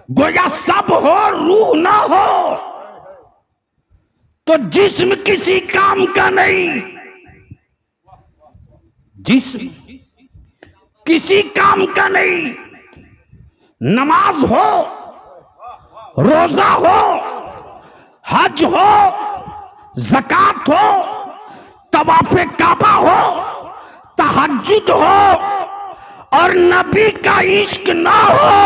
गोया सब हो रूह ना हो तो जिस्म किसी काम का नहीं। जिस्म किसी काम का नहीं। नमाज हो, रोजा हो, हज हो, ज़कात हो, तवाफ़े काबा हो, तहज्जुद हो और नबी का इश्क ना हो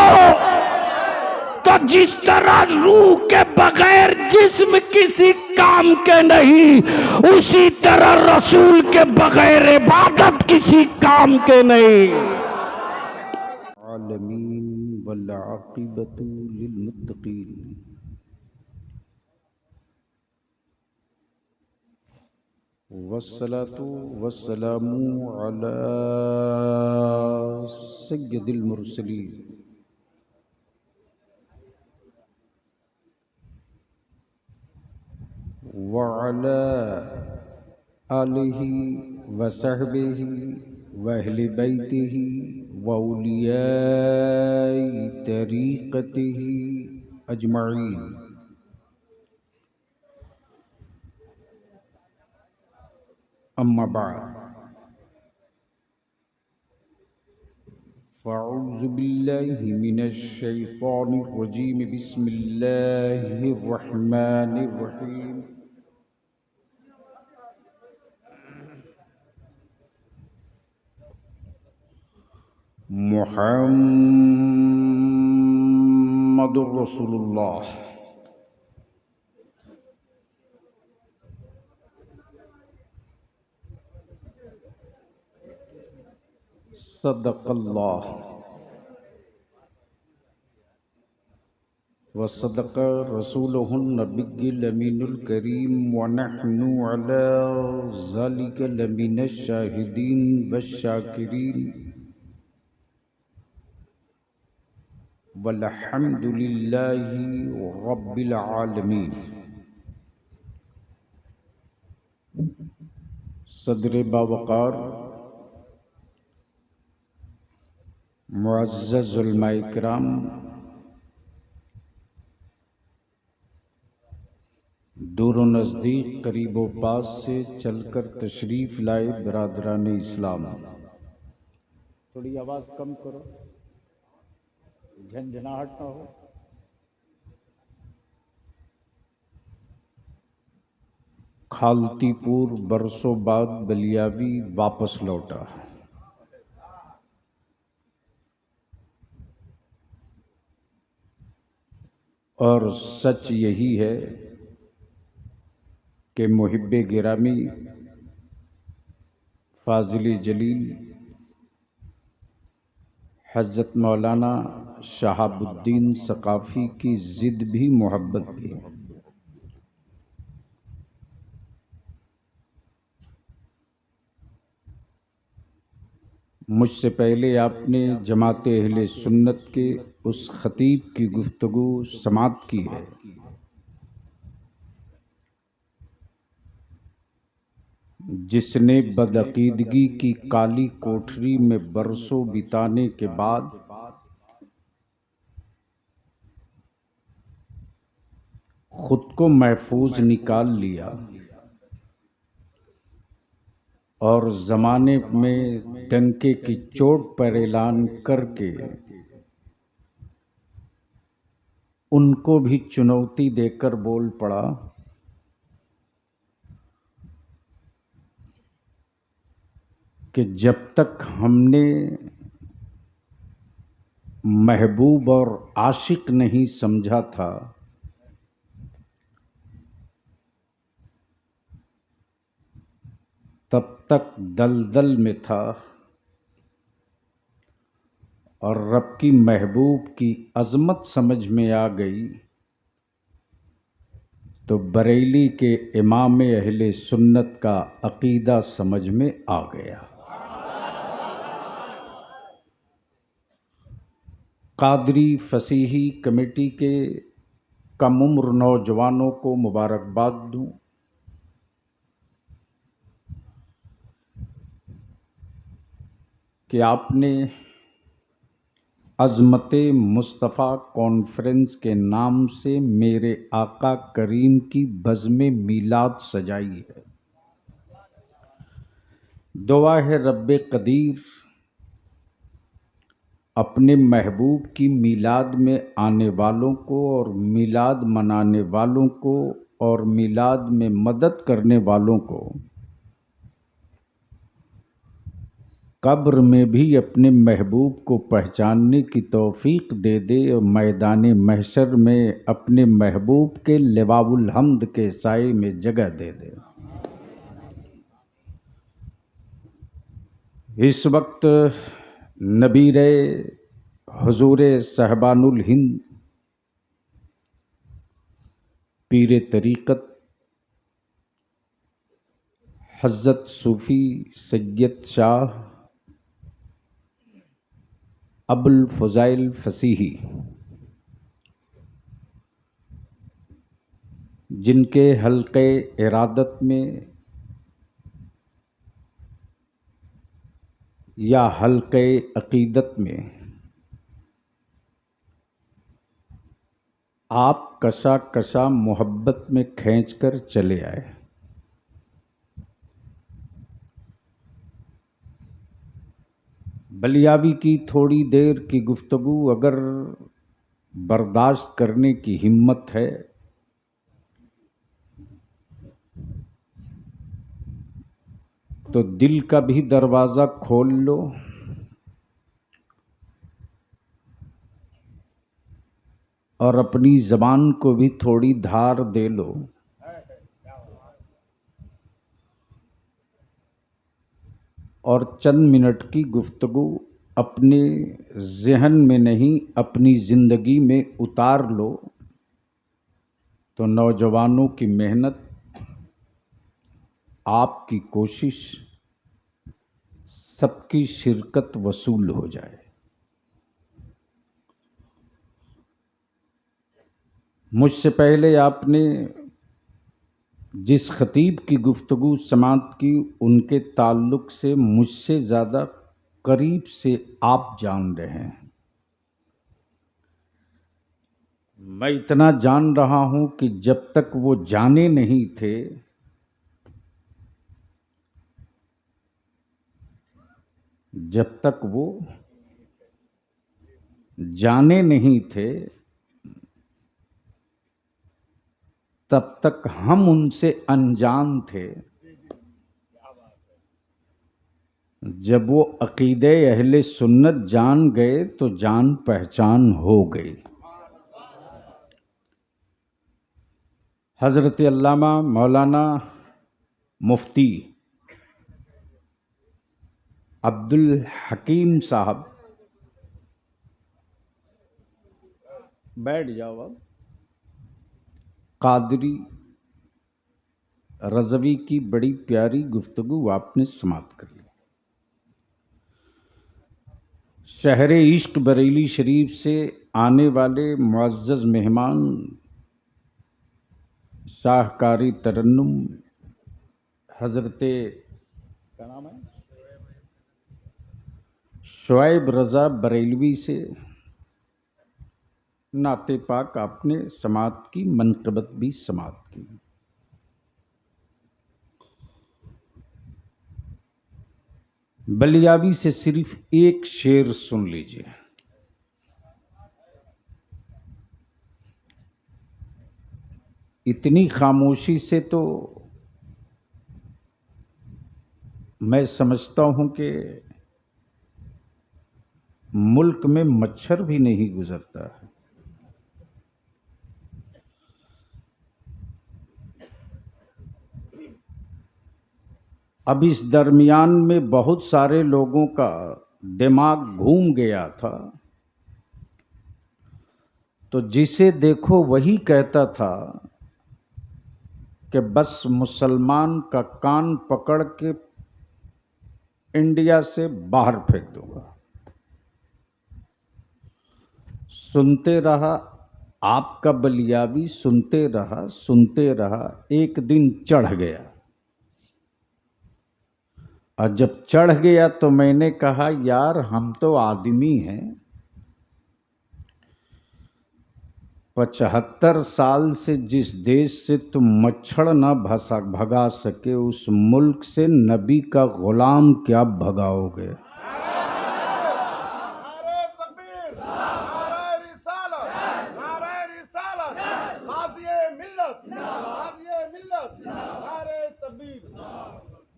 तो जिस तरह रूह के बगैर जिस्म किसी काम के नहीं, उसी तरह रसूल के बगैर इबादत किसी काम के नहीं। आलमीन वल आक़िबतु लिल मुत्तक़ीन वस्सलातु वस्सलामु अला सय्यिदिल मुरसलीन व अला आलिहि व सहबिहि व अहलि बैतिहि व औलियाई तरीक़तिहि अजमईन। अम्मा बाद फ़अऊज़ु बिल्लाहि मिनश शैतानिर रजीम बिस्मिल्लाहिर रहमानिर रहीम। मुहम्मदुर रसूलुल्लाह सदक़ल्लाह व सदक़ रसूलुहुन नबिय्युल अमीनुल करीम व नहनु अला ज़ालिका लमिनश शाहिदीन वश्शाकिरीन वल्हम्दुलिल्लाहि रब्बिल आलमीन। सदर बावक़ार मुअज़्ज़ज़ उलमाए किराम, दूर व नज़दीक, करीब व पास से चलकर तशरीफ़ लाए बरादरान इस्लाम। थोड़ी आवाज़ कम करो, झंझनाहट ना हो। खालतीपुर बरसों बाद बलियावी वापस लौटा और सच यही है कि मुहिब्बे गिरामी फाजिल जलील हज़रत मौलाना शहाबुद्दीन सक़ाफ़ी की ज़िद भी मोहब्बत भी। मुझसे पहले आपने जमात अहले सुन्नत के उस ख़तीब की गुफ्तगू समात की है जिसने बदअकीदगी की काली कोठरी में बरसों बिताने के बाद खुद को महफूज निकाल लिया और ज़माने में टंके की चोट पर ऐलान करके उनको भी चुनौती देकर बोल पड़ा कि जब तक हमने महबूब और आशिक नहीं समझा था, तब तक दलदल में था और रब की महबूब की अज़मत समझ में आ गई तो बरेली के इमाम अहले सुन्नत का अकीदा समझ में आ गया। कादरी फसीही कमेटी के कम उम्र नौजवानों को मुबारकबाद दूं कि आपने अज़मत मुस्तफ़ा कॉन्फ्रेंस के नाम से मेरे आका करीम की बज़्म मीलाद सजाई है। दुआ है रब्बे कदीर अपने महबूब की मीलाद में आने वालों को और मीलाद मनाने वालों को और मीलाद में मदद करने वालों को कब्र में भी अपने महबूब को पहचानने की तौफीक दे दे और मैदान महशर में अपने महबूब के लिवाउल हम्द के साए में जगह दे दे। इस वक्त नबीर हुजूर साहबानुल हिंद पीर तरीक़त हज़रत सूफ़ी सैयद शाह अबुल फ़ज़ाइल फ़सीही, जिनके हल्क़े इरादत में या हल्क़े अक़ीदत में आप कशा कशा मोहब्बत में खींचकर चले आए। बलियावी की थोड़ी देर की गुफ्तगू अगर बर्दाश्त करने की हिम्मत है तो दिल का भी दरवाज़ा खोल लो और अपनी ज़बान को भी थोड़ी धार दे लो। और चंद मिनट की गुफ्तगू अपने ज़हन में नहीं अपनी ज़िंदगी में उतार लो तो नौजवानों की मेहनत, आपकी कोशिश, सबकी शिरकत वसूल हो जाए। मुझसे पहले आपने जिस खतीब की गुफ्तगू समात की उनके ताल्लुक़ से मुझसे ज़्यादा करीब से आप जान रहे हैं। मैं इतना जान रहा हूं कि जब तक वो जाने नहीं थे जब तक वो जाने नहीं थे तब तक हम उनसे अनजान थे। जब वो अकीदे अहले सुन्नत जान गए तो जान पहचान हो गई। हज़रत अल्लामा मौलाना मुफ्ती अब्दुल हकीम साहब, बैठ जाओ। अब कादरी रज़वी की बड़ी प्यारी गुफ्तगू आपने समाप्त कर ली। शहरे इश्क बरेली शरीफ से आने वाले मुअज़्ज़ज़ मेहमान शाहकारी तरन्नुम हज़रत क्या नाम है शुएब रज़ा बरेलवी से नाते पाक आपने समात की, मनक़बत भी समात की। बलियावी से सिर्फ एक शेर सुन लीजिए। इतनी खामोशी से तो मैं समझता हूं कि मुल्क में मच्छर भी नहीं गुजरता है। अब इस दरमियान में बहुत सारे लोगों का दिमाग घूम गया था, तो जिसे देखो वही कहता था कि बस मुसलमान का कान पकड़ के इंडिया से बाहर फेंक दूंगा। सुनते रहा आपका बलियावी, सुनते रहा, एक दिन चढ़ गया। और जब चढ़ गया तो मैंने कहा यार हम तो आदमी हैं, 75 साल से जिस देश से तुम मच्छर न भगा सके, उस मुल्क से नबी का गुलाम क्या भगाओगे? नारे तकबीर, नारे रिसालत, नारे रिसालत, गाज़िए मिल्लत, गाज़िए मिल्लत, नारे तकबीर।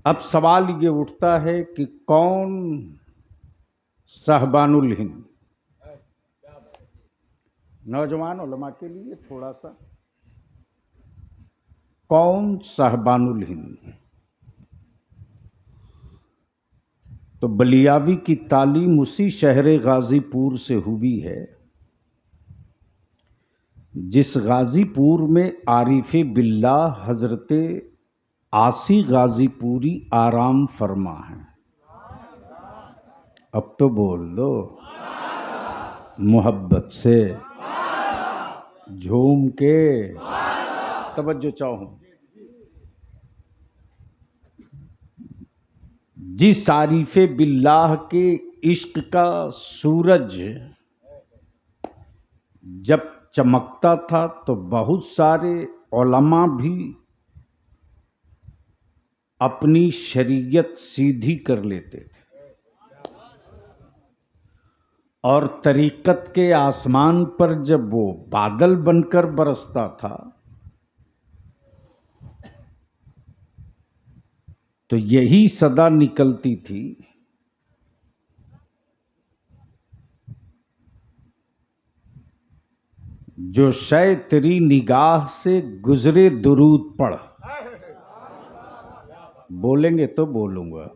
अब सवाल ये उठता है कि कौन साहबानुल हिंद? नौजवान उलमा के लिए थोड़ा सा, कौन साहबानुल हिंद? तो बलियावी की तालीम उसी शहर गाजीपुर से हुई है जिस गाजीपुर में आरिफ बिल्लाह हजरत आसी गाजीपुरी आराम फरमा है। अब तो बोल दो मोहब्बत से, झूम के, तवज्जो चाहूं। जिस आरिफ बिल्लाह के इश्क का सूरज जब चमकता था तो बहुत सारे उलमा भी अपनी शरीयत सीधी कर लेते थे और तरीकत के आसमान पर जब वो बादल बनकर बरसता था तो यही सदा निकलती थी, जो शय तेरी निगाह से गुजरे दुरूद पढ़। बोलेंगे तो बोलूंगा,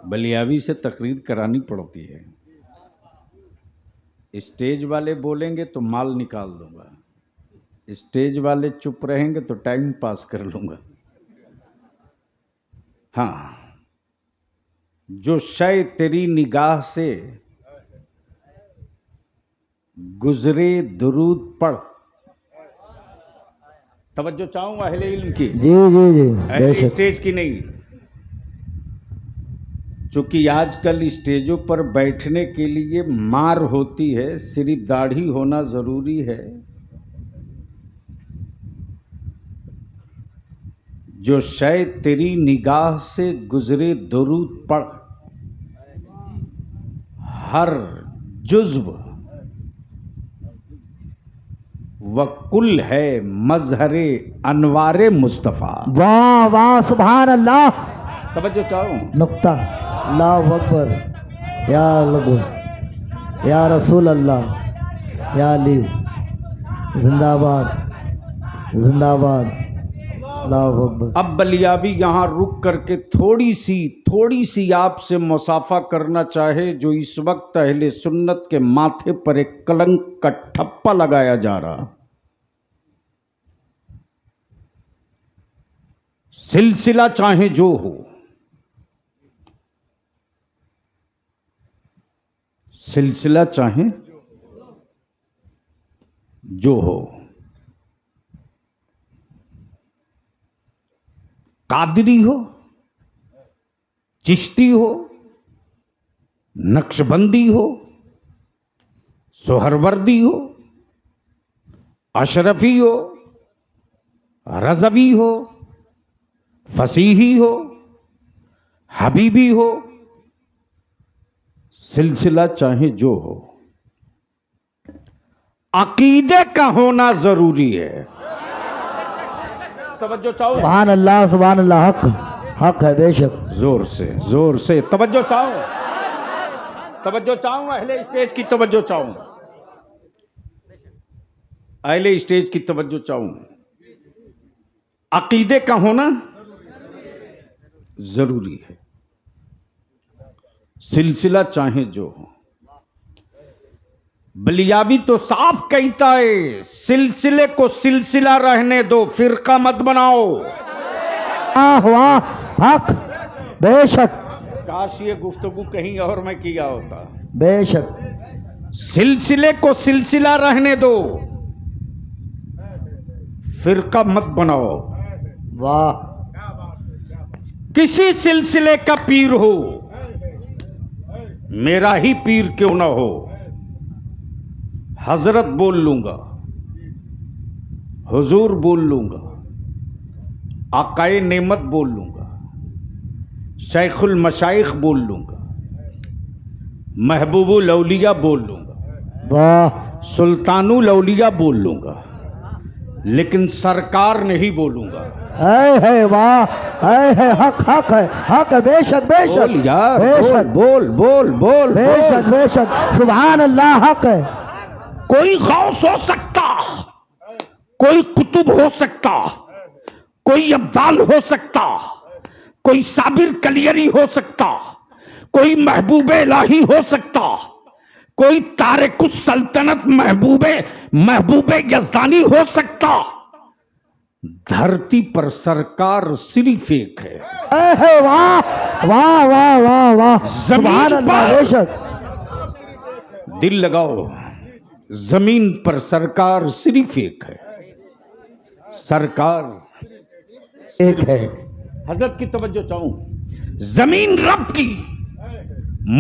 बलियावी से तकरीर करानी पड़ती है। स्टेज वाले बोलेंगे तो माल निकाल दूंगा, स्टेज वाले चुप रहेंगे तो टाइम पास कर लूंगा। हाँ, जो शय तेरी निगाह से गुजरे दुरूद पढ़। तवज्जो चाहूंगा अहले इल्म की, जी जी जी, अहले बेशक। स्टेज की नहीं। चूंकि आजकल स्टेजों पर बैठने के लिए मार होती है, सिर्फ दाढ़ी होना जरूरी है। जो शय तेरी निगाह से गुजरे दुरूद पढ़, हर जुज़्व वकुल है मजहरे अनवारे मुस्तफ़ा। वाह वाह, सुभान अल्लाह। तवज्जो चाहूं। नुक्ता, अल्लाहु अकबर, या अल्लाह, या रसूल अल्लाह, या अली, जिंदाबाद जिंदाबाद, अल्लाहु अकबर। अब बलियावी यहाँ रुक करके थोड़ी सी आपसे मुसाफा करना चाहे, जो इस वक्त अहले सुन्नत के माथे पर एक कलंक का ठप्पा लगाया जा रहा। सिलसिला चाहे जो हो, सिलसिला चाहे जो हो, कादरी हो, चिश्ती हो, नक्शबंदी हो, सोहरवर्दी हो, अशरफी हो, रज़वी हो, फसीही हो, हबीबी हो, सिलसिला चाहे जो हो, अकीदे का होना जरूरी है। तवज्जो चाहो। सुभान अल्लाह, सुभान अल्लाह, हक हक है, बेशक। जोर से तवज्जो चाहो, तवज्जो चाहूं, अहले स्टेज की तवज्जो चाहूं, अहले स्टेज की तवज्जो चाहूं। अकीदे का होना जरूरी है, सिलसिला चाहे जो हो। बलियावी तो साफ कहता है, सिलसिले को सिलसिला रहने दो, फिरका मत बनाओ। वाह वाह, हक, बेशक काश ये गुफ्तगू कहीं और मैं किया होता। बेशक। सिलसिले को सिलसिला रहने दो, फिरका मत बनाओ। वाह, किसी सिलसिले का पीर हो, मेरा ही पीर क्यों ना हो, हजरत बोल लूंगा, हुजूर बोल लूंगा, आकाए नेमत बोल लूंगा, शेखुल मशाइख बोल लूंगा, महबूबुल औलिया बोल लूंगा, वाह सुल्तानुल औलिया बोल लूंगा, लेकिन सरकार नहीं बोलूंगा। है वाह है हक है बेशक बेशक बोल यार, बेशक बोल बोल बोल बेशक बोल। बेशक सुभान अल्लाह हक है। कोई गौस हो सकता, कोई कुतुब हो सकता, कोई अब्दाल हो सकता, कोई साबिर कलियरी हो सकता, कोई महबूब इलाही हो सकता, कोई तारिकुस सल्तनत महबूबे यज़दानी हो सकता। धरती पर सरकार सिर्फ एक है। है वाह वाह वाह वाह वाह सुभान अल्लाह पर- बेशक। दिल लगाओ, जमीन पर सरकार सिर्फ एक है। सरकार एक है। हजरत की तवज्जो चाहूं। जमीन रब की,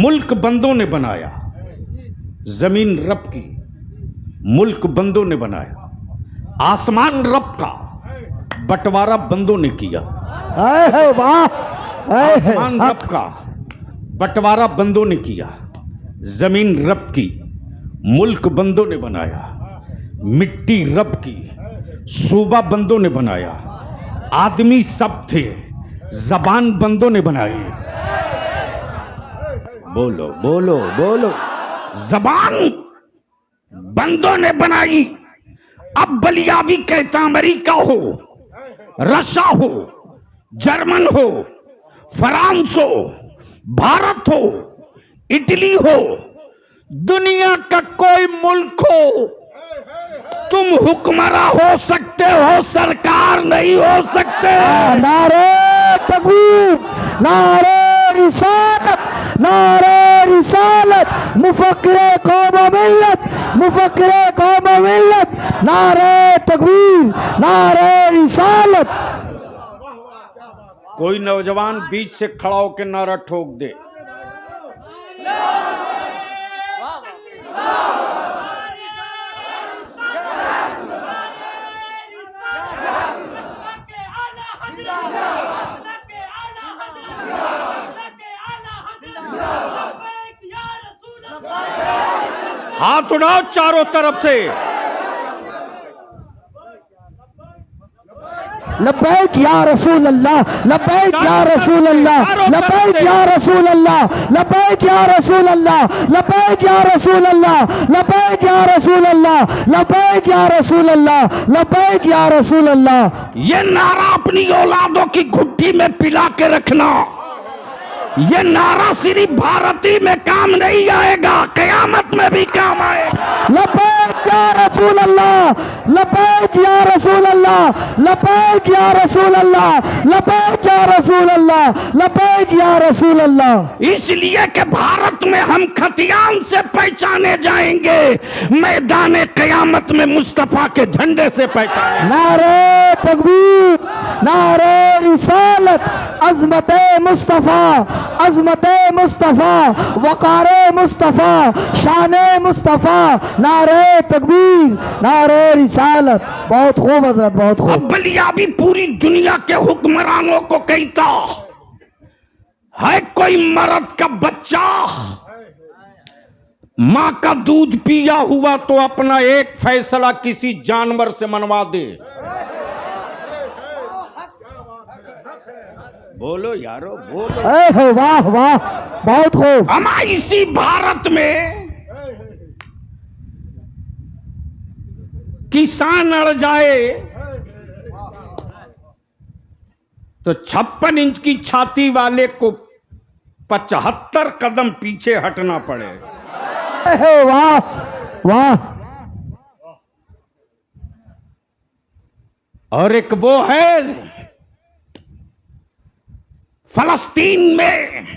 मुल्क बंदों ने बनाया, जमीन रब की, मुल्क बंदों ने बनाया। आसमान रब का, बंटवारा बंदों ने किया। है वाह है आसमान रब हक का, बंटवारा बंदों ने किया। जमीन रब की, मुल्क बंदों ने बनाया। मिट्टी रब की, सूबा बंदों ने बनाया। आदमी सब थे, जबान बंदों ने बनाई। बोलो बोलो बोलो। जबान बंदों ने बनाई। अब बलियावी कहता अमेरिका हो, रशिया हो, जर्मन हो, फ्रांस हो, भारत हो, इटली हो, दुनिया का कोई मुल्क हो, तुम हुक्मरान हो सकते हो, सरकार नहीं हो सकते। नारे तकबीर, नारे रिसालत, नारे रिसालत, मुफक्किरे कौम व मिल्लत, मुफक्किरे कौम व मिल्लत, नारे तकबीर, नारे रिसालत। कोई नौजवान बीच से खड़ा होकर नारा ठोक दे। हाथ उठाओ चारों तरफ से। लब्बैक या रसूल अल्लाह, लब्बैक या रसूल अल्लाह, लब्बैक या रसूल अल्लाह, लब्बैक या रसूल अल्लाह, लब्बैक या रसूल अल्लाह, लब्बैक या रसूल अल्लाह, लब्बैक या रसूल अल्लाह, लब्बैक या रसूल अल्लाह। ये नारा अपनी औलादों की घुट्टी में पिला के रखना। ये नारा सिर्फ भारती में काम नहीं आएगा, कयामत में भी काम आएगा। लब्बैक या रसूल अल्लाह, लब्बैक या रसूल अल्लाह, लब्बैक या रसूल अल्लाह, लब्बैक या रसूल अल्लाह, लब्बैक या रसूल अल्लाह। इसलिए कि भारत में हम खतियान से पहचाने जाएंगे, मैदान कयामत में मुस्तफा के झंडे से पहचाने। नारे तकबीर, नारे रिसालत, अजमत मुस्तफा, अजमत मुस्तफा, वकारे मुस्तफा, शान मुस्तफा, नारे तकबीर, नारे रिसालत। बहुत खूब हजरत, बहुत खूब। अब बलियाबी पूरी दुनिया के हुक्मरानों को कहता है, कोई मर्द का बच्चा मां का दूध पिया हुआ तो अपना एक फैसला किसी जानवर से मनवा दे। बोलो यारो बोलो। है वाह वाह, बहुत खूब। हमारे इसी भारत में किसान अड़ जाए तो 56 इंच की छाती वाले को 75 कदम पीछे हटना पड़े। है वाह वाह। और एक वो है फलस्तीन में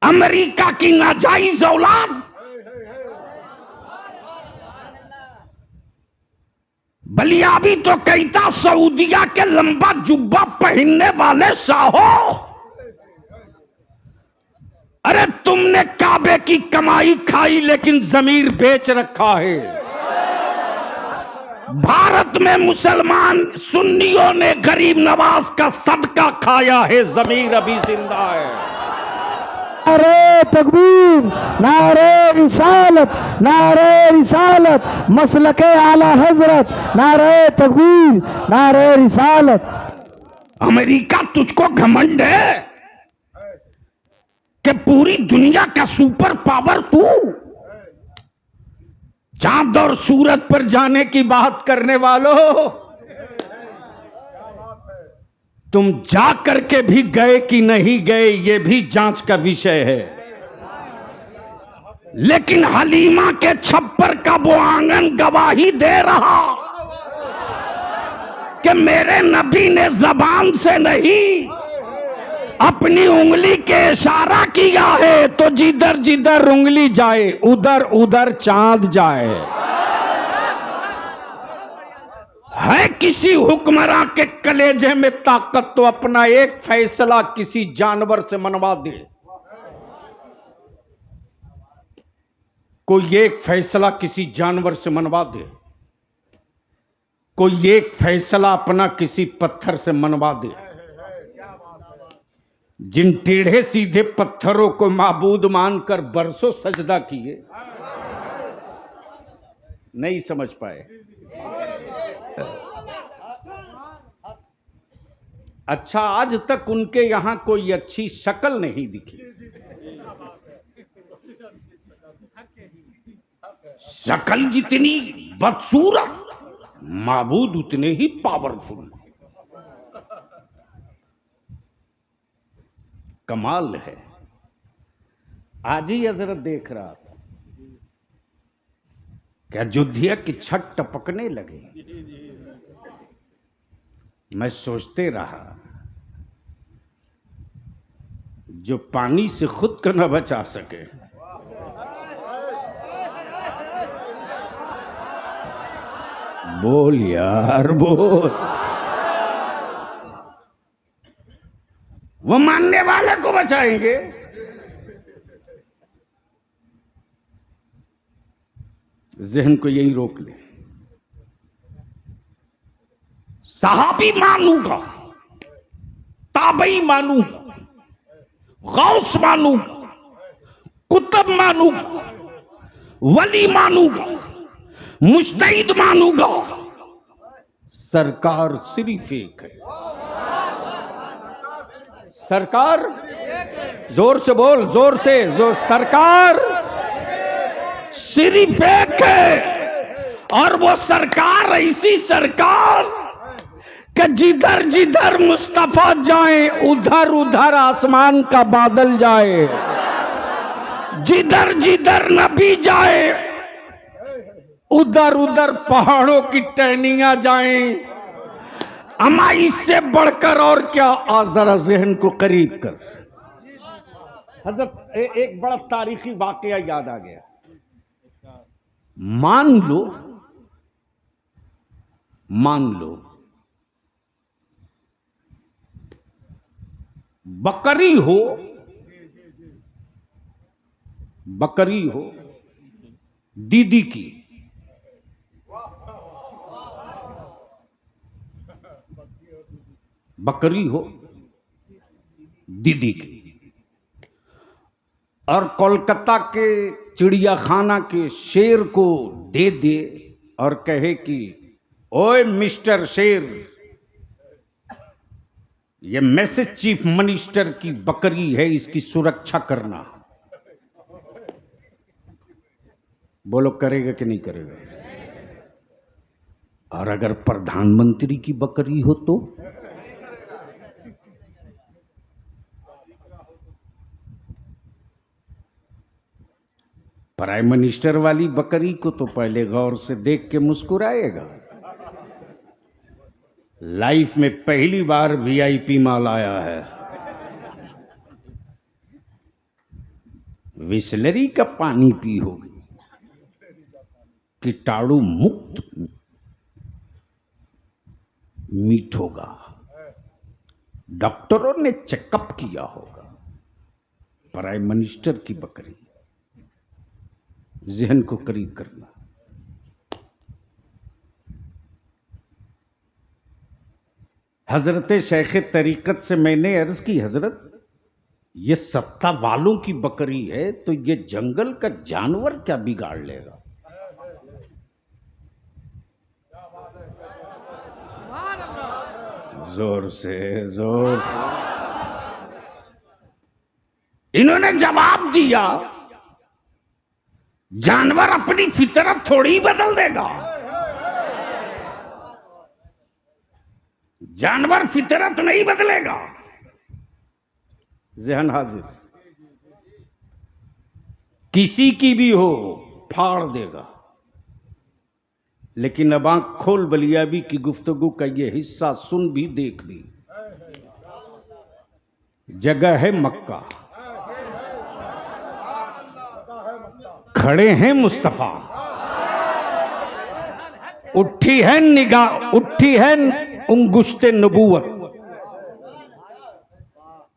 अमेरिका की नाजायज औलाद बलियाबी तो कहता सऊदिया के लंबा जुब्बा पहनने वाले साहो, अरे तुमने काबे की कमाई खाई लेकिन जमीर बेच रखा है। भारत में मुसलमान सुन्नियों ने गरीब नवाज का सदका खाया है, जमीर अभी जिंदा है। नारे तकबीर, नारे रिसालत, नारे रिसालत, मसलके आला हजरत, नारे तकबीर, नारे रिसालत। अमेरिका तुझको घमंड है कि पूरी दुनिया का सुपर पावर तू। चांद और सूरज पर जाने की बात करने वालों, तुम जा करके भी गए कि नहीं गए ये भी जांच का विषय है। लेकिन हलीमा के छप्पर का वो आंगन गवाही दे रहा कि मेरे नबी ने जबान से नहीं अपनी उंगली के इशारा किया है, तो जिधर जिधर उंगली जाए उधर उधर चांद जाए। है किसी हुक्मरान के कलेजे में ताकत तो अपना एक फैसला किसी जानवर से मनवा दे। कोई एक फैसला किसी जानवर से मनवा दे, कोई एक फैसला अपना किसी पत्थर से मनवा दे। जिन टेढ़े सीधे पत्थरों को माबूद मानकर बरसों सजदा किए, नहीं समझ पाए। अच्छा, आज तक उनके यहां कोई अच्छी शक्ल नहीं दिखी। शक्ल जितनी बदसूरत, माबूद उतने ही पावरफुल। कमाल है। आज ही हजरत देख रहा था कि अयोध्या की छत टपकने लगे। मैं सोचते रहा, जो पानी से खुद को न बचा सके, बोल यार बोल, वो मानने वाले को बचाएंगे। जहन को यही रोक ले। सहाबी मानूंगा, ताबई मानूंगा, गौस मानूंगा, कुतुब मानूंगा, वली मानूंगा, मुस्तईद मानूंगा, सरकार सिर्फ एक है। सरकार, जोर से बोल, जोर से, जो सरकार सिर्फ एक है। और वो सरकार ऐसी सरकार कि जिधर जिधर मुस्तफा जाए उधर उधर आसमान का बादल जाए, जिधर जिधर नबी जाए उधर उधर पहाड़ों की टहनियां जाएं। अमा इससे बढ़कर और क्या। आज जरा जहन को करीब कर। हजरत एक बड़ा तारीखी वाकया याद आ गया। मान लो बकरी हो दीदी की, बकरी हो दीदी की, और कोलकाता के चिड़ियाखाना के शेर को दे दे और कहे कि ओए मिस्टर शेर, ये मैसेज चीफ मिनिस्टर की बकरी है, इसकी सुरक्षा करना। बोलो करेगा कि नहीं करेगा? और अगर प्रधानमंत्री की बकरी हो तो? प्राइम मिनिस्टर वाली बकरी को तो पहले गौर से देख के मुस्कुराएगा। लाइफ में पहली बार वीआईपी माल आया है, विसलरी का पानी पी होगी, कीटाणु मुक्त मीठ होगा, डॉक्टरों ने चेकअप किया होगा, प्राइम मिनिस्टर की बकरी। जहन को करीब करना। हजरत शेख तरीकत से मैंने अर्ज की, हजरत ये सत्ता वालों की बकरी है तो ये जंगल का जानवर क्या बिगाड़ लेगा? जोर से जोर। इन्होंने जवाब दिया, जानवर अपनी फितरत थोड़ी बदल देगा। जानवर फितरत नहीं बदलेगा। जहन हाजिर, किसी की भी हो फाड़ देगा। लेकिन अब आंख खोल बलियाबी की गुफ्तगू का ये हिस्सा सुन भी देख भी। जगह है मक्का, खड़े हैं मुस्तफा, उठी है निगाह, उठी है उंगुश्ते नबूवत,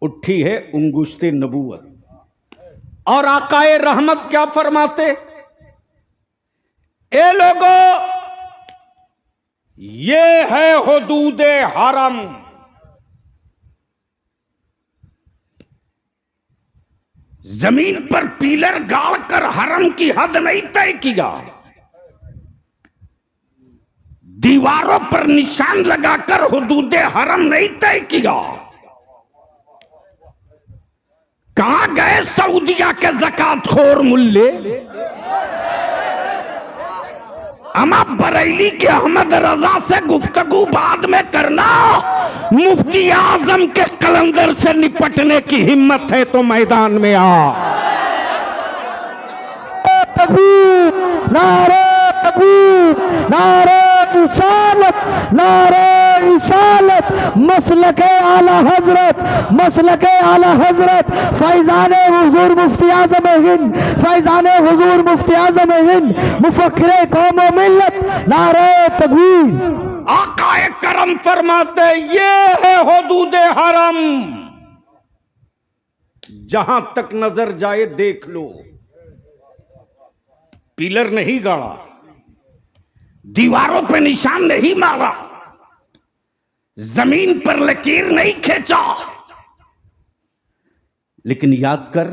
उठी है उंगुश्ते नबूवत। और आकाए रहमत क्या फरमाते? ए लोगों, ये है हुदूदे हरम। जमीन पर पीलर गाड़कर हरम की हद नहीं तय किया, दीवारों पर निशान लगाकर हुदूदे हरम नहीं तय किया। कहां गए सऊदिया के ज़कातखोर मुल्ले? अमा बरेली के अहमद रजा से गुफ्तगू बाद में करना। मुफ्ती आजम के कलंदर से निपटने की हिम्मत है तो मैदान में आ। तकबीर, नारे तकबीर, नारे रिसालत, नारे रिसालत, मसलके आला हजरत, मसलके आला हजरत, फैजाने हुजूर मुफ्ती आजम हिंद, फैजाने हुजूर मुफ्ती आजम हिंद, मुफक्किरे कौम व मिल्लत, नारे तकबीर। आकाए करम फरमाते, ये है हुदूदे हरम। जहां तक नजर जाए देख लो। पिलर नहीं गाड़ा, दीवारों पे निशान नहीं मारा, जमीन पर लकीर नहीं खींचा। लेकिन याद कर,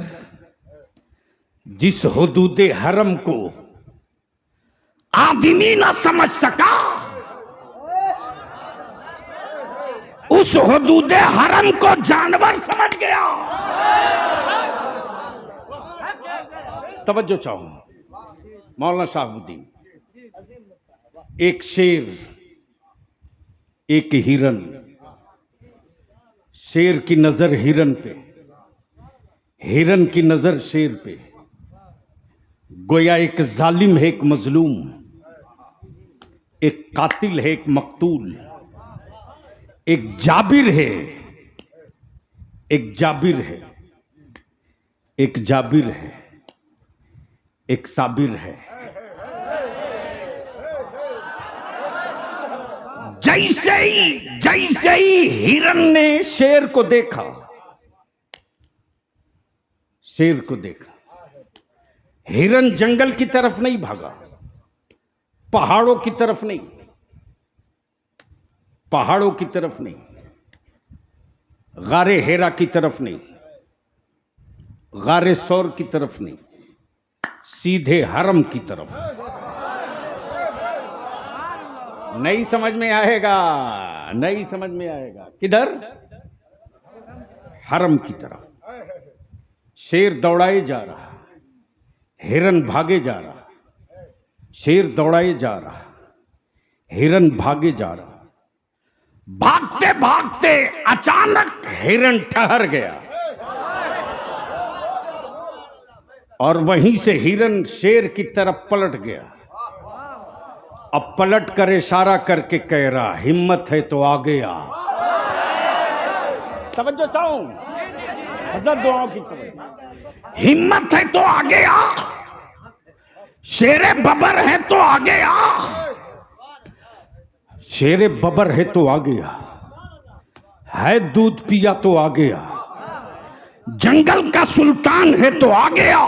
जिस हुदूदे हरम को आदमी ना समझ सका, उस हुदूदे हरम को जानवर समझ गया। तवज्जो चाहूंगा मौलाना शाहबुद्दीन। एक शेर, एक हिरन, शेर की नजर हिरन पे, हिरन की नजर शेर पे। गोया एक जालिम है, एक मजलूम, एक कातिल है, एक मकतूल, एक जाबिर है, एक जाबिर है, एक जाबिर है, एक साबिर है। जैसे ही हिरन ने शेर को देखा, शेर को देखा, हिरन जंगल की तरफ नहीं भागा, पहाड़ों की तरफ नहीं, पहाड़ों की तरफ नहीं, गारे हेरा की तरफ नहीं, गारे सौर की तरफ नहीं, सीधे हरम की तरफ। नहीं समझ में आएगा, नहीं समझ में आएगा। किधर? हरम की तरफ। शेर दौड़ाए जा रहा, हिरन भागे जा रहा, शेर दौड़ाए जा रहा, हिरन भागे जा रहा। भागते भागते अचानक हिरन ठहर गया और वहीं से हिरन शेर की तरफ पलट गया। अब पलट कर इशारा करके कह रहा, हिम्मत है तो आगे आ। तवज्जो चाहूं, हज़रत दुआओं की तवज्जो। हिम्मत है तो आगे आ, शेरे बबर है तो आगे आ। शेरे बबर है तो आगे आ, है दूध पिया तो आगे आ, जंगल का सुल्तान है तो आ गया।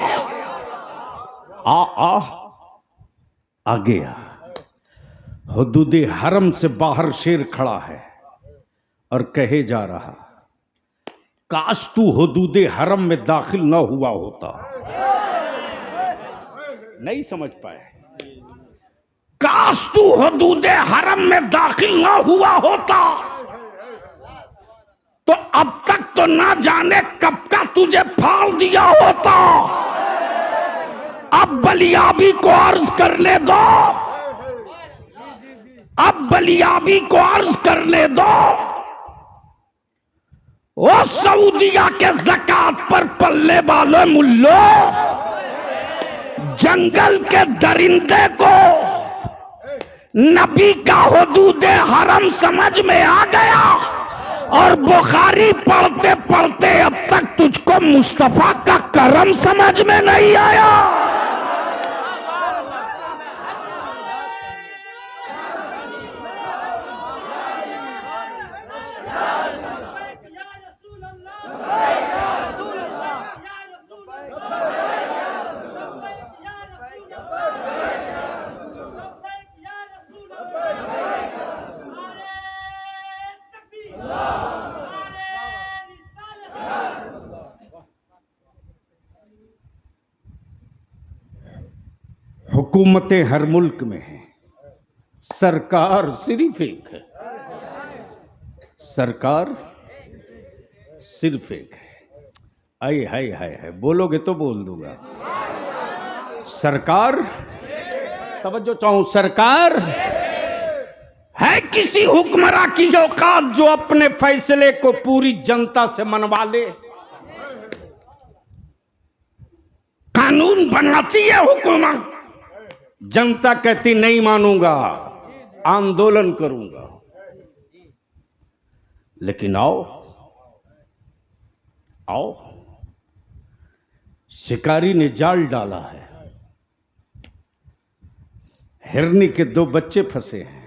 आ गया। हुदूद हरम से बाहर शेर खड़ा है और कहे जा रहा, काश तू हुदूद हरम में दाखिल न हुआ होता। नहीं समझ पाए। काश तू हुदूद हरम में दाखिल न हुआ होता तो अब तक तो ना जाने कब का तुझे फाड़ दिया होता। अब बलियाबी को अर्ज करने दो, अब बलियाबी को अर्ज करने दो। ओ सऊदिया के ज़कात पर पल्ले वाले मुल्लो, जंगल के दरिंदे को नबी का हुदूद हरम समझ में आ गया और बुखारी पढ़ते पढ़ते अब तक तुझको मुस्तफा का करम समझ में नहीं आया। हुकूमतें हर मुल्क में हैं, सरकार सिर्फ एक है। सरकार सिर्फ एक है। आए हाय हाय हाय, बोलोगे तो बोल दूंगा। सरकार, तवज्जो चाहूं, सरकार है किसी हुक्मरां की औकात जो अपने फैसले को पूरी जनता से मनवा ले। कानून बनाती है हुकूमत, जनता कहती नहीं मानूंगा, आंदोलन करूंगा। लेकिन आओ आओ, शिकारी ने जाल डाला है, हिरनी के 2 बच्चे फंसे हैं।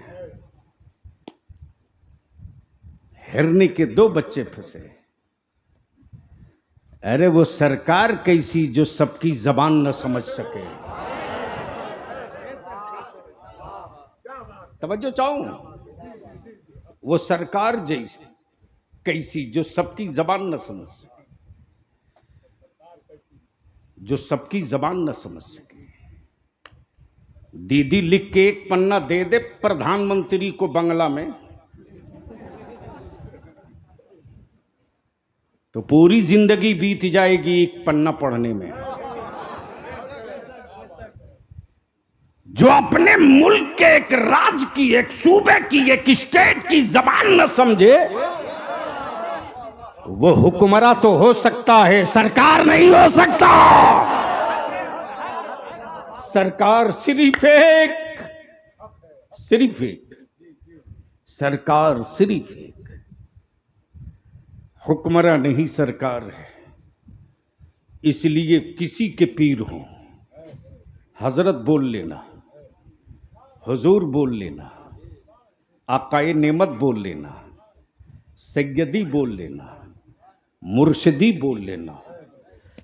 हिरनी के 2 बच्चे फंसे। अरे वो सरकार कैसी जो सबकी जबान न समझ सके। तवज्जो चाहूं, वो सरकार जैसी कैसी जो सबकी जबान न समझ सके, जो सबकी जबान न समझ सके। दीदी लिख के 1 पन्ना दे दे प्रधानमंत्री को बंगला में, तो पूरी जिंदगी बीत जाएगी 1 पन्ना पढ़ने में। जो अपने मुल्क के एक राज्य की, एक सूबे की, एक स्टेट की जबान न समझे, वो हुक्मरां तो हो सकता है, सरकार नहीं हो सकता। सरकार सिर्फ एक, सिर्फ एक, सरकार सिर्फ एक। हुक्मरां नहीं, सरकार है। इसलिए किसी के पीर हो, हजरत बोल लेना, हुजूर बोल लेना, आकाए नेमत बोल लेना, सैयदी बोल लेना, मुर्शिदी बोल लेना,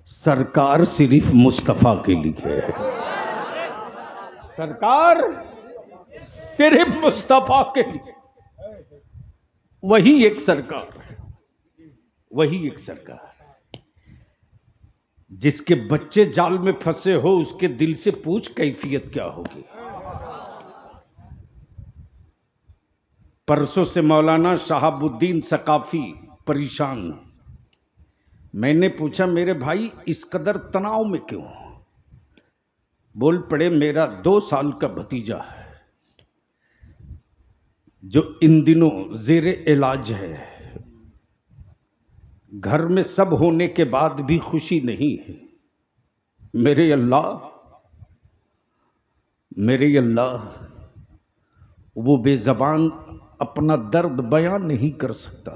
सरकार सिर्फ मुस्तफा के लिए है। सरकार सिर्फ मुस्तफा के लिए, वही एक सरकार है, वही एक सरकार। जिसके बच्चे जाल में फंसे हो उसके दिल से पूछ कैफियत क्या होगी। परसों से मौलाना शहाबुद्दीन सकाफी परेशान। मैंने पूछा मेरे भाई इस कदर तनाव में क्यों? बोल पड़े मेरा 2 साल का भतीजा है जो इन दिनों जेरे इलाज है। घर में सब होने के बाद भी खुशी नहीं है। मेरे अल्लाह, मेरे अल्लाह, वो बेज़बान अपना दर्द बयान नहीं कर सकता।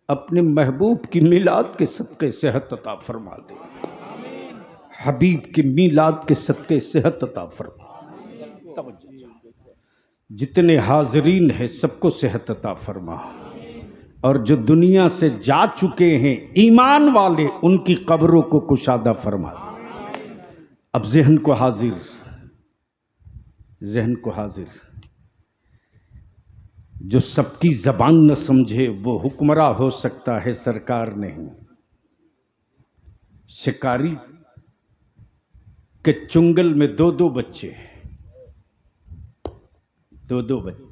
अपने महबूब की मिलाद के सदक़े सेहत अता फरमा दे। हबीब की मिलाद के सदक़े सेहत अता फरमा। जितने हाजरीन हैं सबको सेहत अता फरमा। और जो दुनिया से जा चुके हैं ईमान वाले, उनकी कब्रों को कुशादा फरमा। अब जहन को हाजिर, जहन को हाजिर, जो सबकी जबान न समझे वो हुक्मरा हो सकता है, सरकार नहीं। शिकारी के चुंगल में दो दो बच्चे, दो दो बच्चे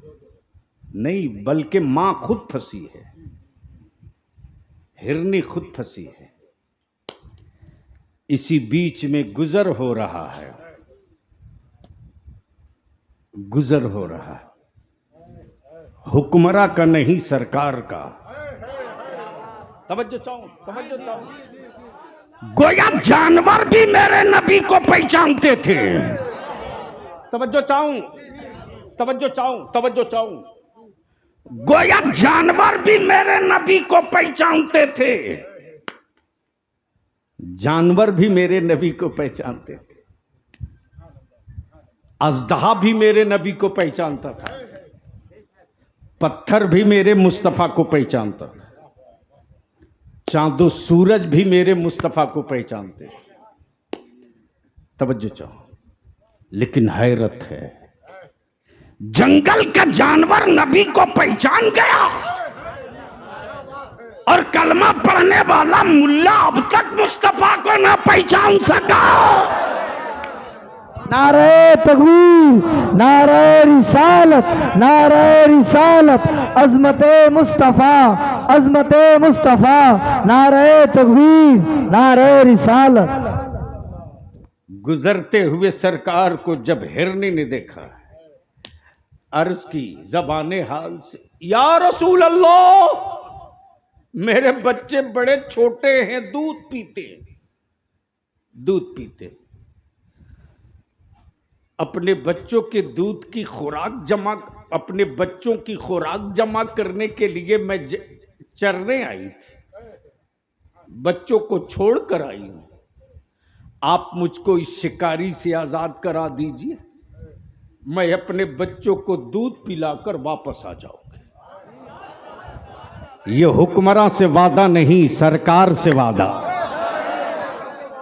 नहीं, बल्कि मां खुद फंसी है, हिरनी खुद फंसी है। इसी बीच में गुजर हो रहा है, गुजर हो रहा है, हुक्मरा का नहीं सरकार का। तवज्जो चाहूं, तवज्जो चाहूं। गोया जानवर भी मेरे नबी को पहचानते थे। तवज्जो चाहूं, तवज्जो चाहूं, तवज्जो चाहूं। गोया जानवर भी मेरे नबी को पहचानते थे। जानवर भी मेरे नबी को पहचानते थे। अजदहा भी मेरे नबी को पहचानता था, पत्थर भी मेरे मुस्तफ़ा को पहचानता था, चांदो सूरज भी मेरे मुस्तफ़ा को पहचानते। तवज्जो चाहो। लेकिन हैरत है, जंगल का जानवर नबी को पहचान गया और कलमा पढ़ने वाला मुल्ला अब तक मुस्तफा को ना पहचान सका। नारे तकबीर, नारे रिसालत, नारे रिसालत, अजमते मुस्तफ़ा, अजमते मुस्तफ़ा, नारे तकबीर, नारे रिसालत। गुजरते हुए सरकार को जब हिरनी ने देखा, अर्ज की ज़बाने हाल से, या रसूल अल्लाह, मेरे बच्चे बड़े छोटे हैं, दूध पीते, दूध पीते। अपने बच्चों के दूध की खुराक जमा, अपने बच्चों की खुराक जमा करने के लिए मैं चरने आई थी, बच्चों को छोड़कर आई हूं। आप मुझको इस शिकारी से आजाद करा दीजिए, मैं अपने बच्चों को दूध पिलाकर वापस आ जाऊंगी। ये हुक्मरान से वादा नहीं, सरकार से वादा।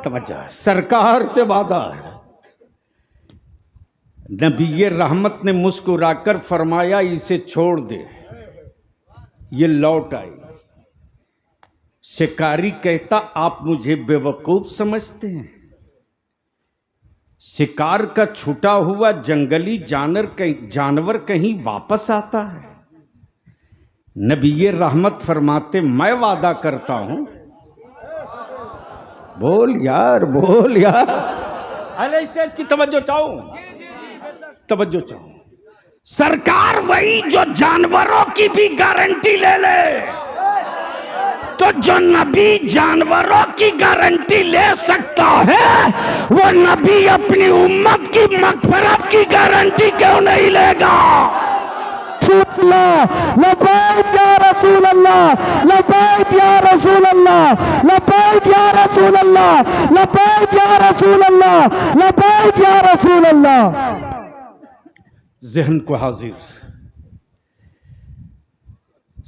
तवज्जो, सरकार से वादा है। नबी रहमत ने मुस्कुराकर फरमाया, इसे छोड़ दे, ये लौट आई। शिकारी कहता, आप मुझे बेवकूफ समझते हैं? शिकार का छूटा हुआ जंगली जानवर कहीं वापस आता है? नबी रहमत फरमाते, मैं वादा करता हूं। बोल यार, बोल यार। अरे स्टेज की तवज्जो चाहो, तवज्जो चाहो। सरकार वही जो जानवरों की भी गारंटी ले ले, तो जो नबी जानवरों की गारंटी ले सकता है, वो नबी अपनी उम्मत की मगफिरत की गारंटी क्यों नहीं लेगा? लब्बैक या रसूल अल्लाह, लब्बैक या रसूल अल्लाह, लब्बैक या रसूल अल्लाह, लब्बैक या रसूल अल्लाह, लब्बैक या रसूल अल्लाह। जहन को हाजिर।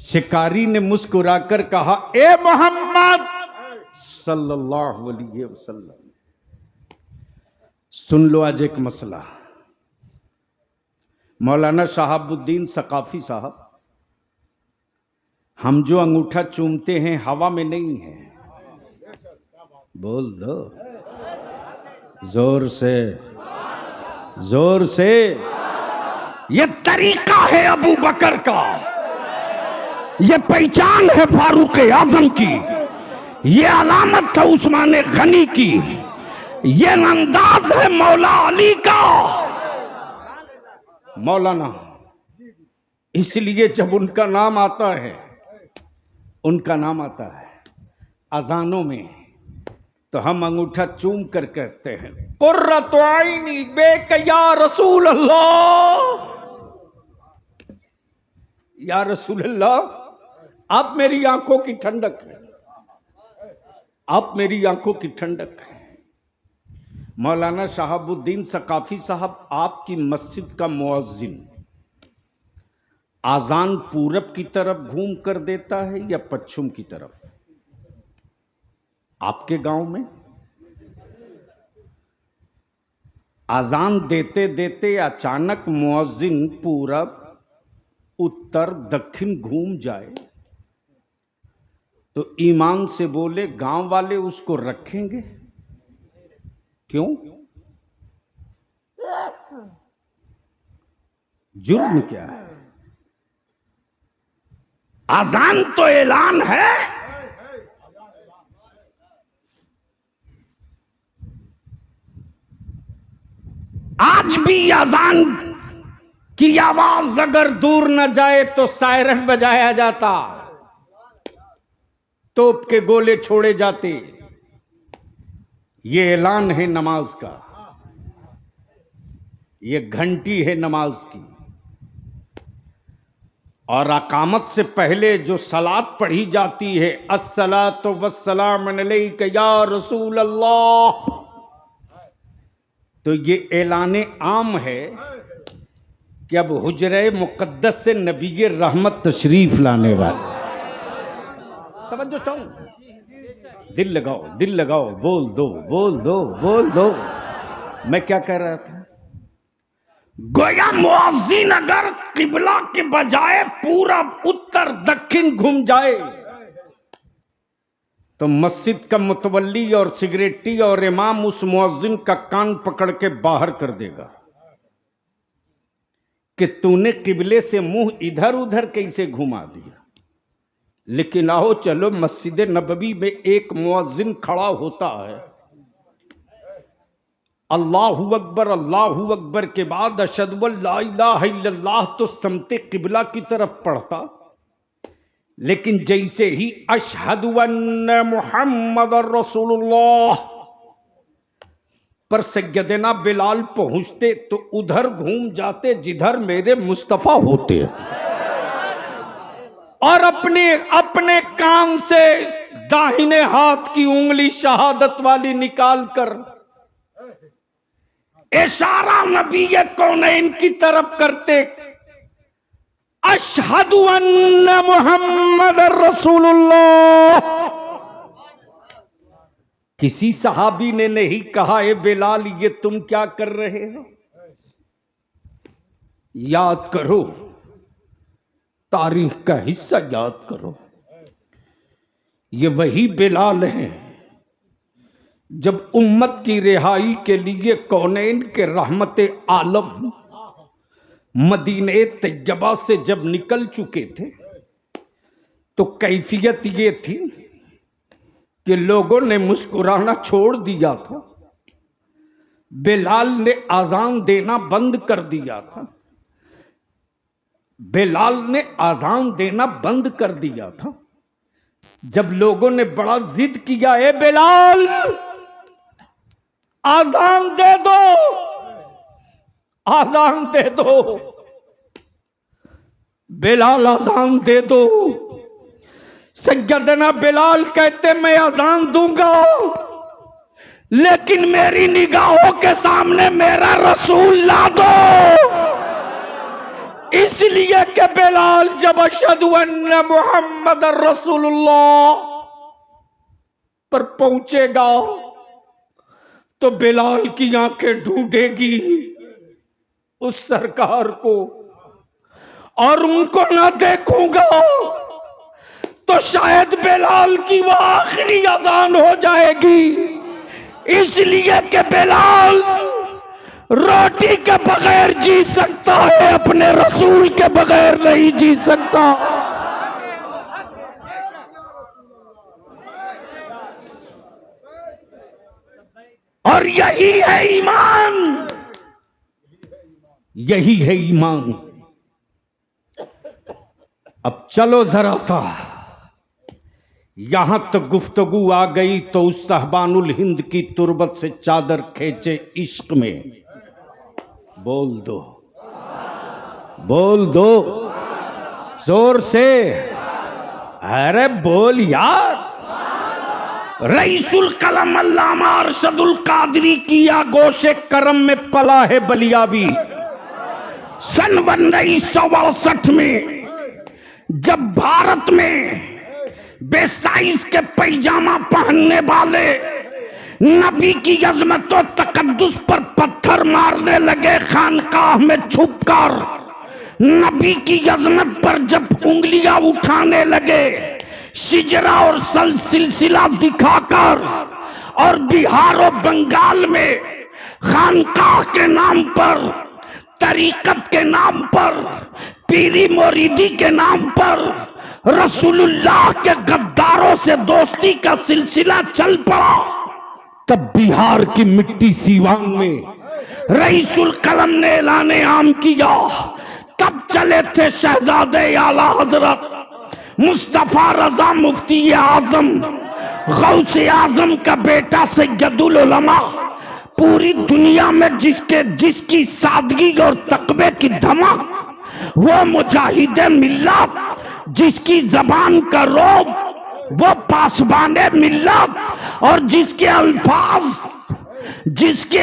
शिकारी ने मुस्कुराकर कहा, ए मोहम्मद सल्लल्लाहु अलैहि वसल्लम, सुन लो आज एक मसला। मौलाना शहाबुद्दीन सकाफी साहब, हम जो अंगूठा चूमते हैं हवा में नहीं है, बोल दो जोर से, जोर से। ये तरीका है अबू बकर का, ये पहचान है फारूक आजम की, ये अलामत है उस्मान गनी की, ये अंदाज है मौला अली का। मौलाना, इसलिए जब उनका नाम आता है, उनका नाम आता है अजानों में, तो हम अंगूठा चूम कर कहते हैं, कुर्रत आईनी बेक या रसूल अल्लाह, या रसूल अल्लाह, आप मेरी आंखों की ठंडक है, आप मेरी आंखों की ठंडक है। मौलाना शहाबुद्दीन सकाफी साहब आपकी मस्जिद का मुअज्जिन, आजान पूरब की तरफ घूम कर देता है या पश्चिम की तरफ? आपके गांव में आजान देते देते अचानक मुअज्जिन पूरब, उत्तर, दक्षिण घूम जाए तो ईमान से बोले गांव वाले उसको रखेंगे? क्यों? जुर्म क्या है? अजान तो ऐलान है, आज भी अजान की आवाज अगर दूर न जाए तो सायरन बजाया जाता, तोप के गोले छोड़े जाते। ये ऐलान है नमाज का, ये घंटी है नमाज की। और अकामत से पहले जो सलात पढ़ी जाती है, अस्सलातु वस्सलाम अलैका या रसूल अल्लाह, तो ये ऐलाने आम है कि अब हुजरे मुकद्दस से नबी रहमत तशरीफ लाने वाले। तवज्जो चाहूं, दिल लगाओ, दिल लगाओ, बोल दो, बोल दो, बोल दो। मैं क्या कह रहा था? गोया मुअज्जिन अगर किबला के बजाय पूरब, उत्तर, दक्षिण घूम जाए तो मस्जिद का मुतवल्ली और सिगरेटी और इमाम उस मुअज्जिन का कान पकड़ के बाहर कर देगा कि तूने किबले से मुंह इधर उधर कैसे घुमा दिया। लेकिन आओ चलो, मस्जिद नबवी में एक मुअज्जिन खड़ा होता है, अल्लाहु अकबर के बाद अशहदु अल्ला इलाहा इल्लल्लाह तो समते किबला की तरफ पढ़ता। लेकिन जैसे ही अशहदु अन्ना मुहम्मदुर रसूलुल्लाह पर सैयदना बिलाल पहुंचते तो उधर घूम जाते जिधर मेरे मुस्तफा होते, और अपने अपने कान से दाहिने हाथ की उंगली शहादत वाली निकाल कर इशारा नबी कौनैन की तरफ करते, अशहदु अन्ना मुहम्मदुर रसूलुल्लाह। किसी सहाबी ने नहीं कहा ए बिलाल ये तुम क्या कर रहे हो? याद करो, तारीख का हिस्सा याद करो। ये वही बिलाल हैं जब उम्मत की रिहाई के लिए कौनैन के रहमत आलम मदीने तैयबा से जब निकल चुके थे तो कैफियत ये थी कि लोगों ने मुस्कुराना छोड़ दिया था। बिलाल ने आजान देना बंद कर दिया था। बिलाल ने आजान देना बंद कर दिया था। जब लोगों ने बड़ा जिद किया, ए बिलाल आजान दे दो, आजान दे दो, बिलाल आजान दे दो। सैयदना बिलाल कहते मैं आजान दूंगा, लेकिन मेरी निगाहों के सामने मेरा रसूल ला दो। इसलिए कि बिलाल जब अशहदु अन्ना मुहम्मदुर रसूलुल्लाह पर पहुंचेगा तो बिलाल की आंखें ढूंढेगी उस सरकार को, और उनको ना देखूंगा तो शायद बिलाल की वो आखिरी अजान हो जाएगी। इसलिए कि बिलाल रोटी के बगैर जी सकता है, अपने रसूल के बगैर नहीं जी सकता। और यही है ईमान, यही है ईमान। अब चलो जरा सा, यहां तक गुफ्तगू आ गई तो उस साहबानुल हिंद की तुरबत से चादर खींचे इश्क में बोल दो, बोल दो जोर से, अरे बोल यार। रईसुल कलम अल्लामा अरशदुल कादरी की आगोशे करम में पला है बलिया भी। सन 1962 में जब भारत में बेसाइज के पैजामा पहनने वाले नबी की अजमत और तकद्दुस पर पत्थर मारने लगे खानकाह में छुपकर, नबी की अजमत पर जब उंगलियां उठाने लगे सिजरा और सिलसिला दिखाकर, और बिहार और बंगाल में खानकाह के नाम पर, तरीकत के नाम पर, पीरी मुरीदी के नाम पर रसूलुल्लाह के गद्दारों से दोस्ती का सिलसिला चल पड़ा, तब बिहार की मिट्टी सीवान में रईसुल कलम ने ऐलाने आम किया। तब चले थे शहजादे आला हजरत मुस्तफा रजा मुफ्ती आजम गौसे आजम का बेटा सैयदुल उलमा, पूरी दुनिया में जिसकी सादगी और तकवे की धमक, वो मुजाहिदे मिल्लत, जिसकी जबान का रोब वो पासबाने मिल्लत, और जिसके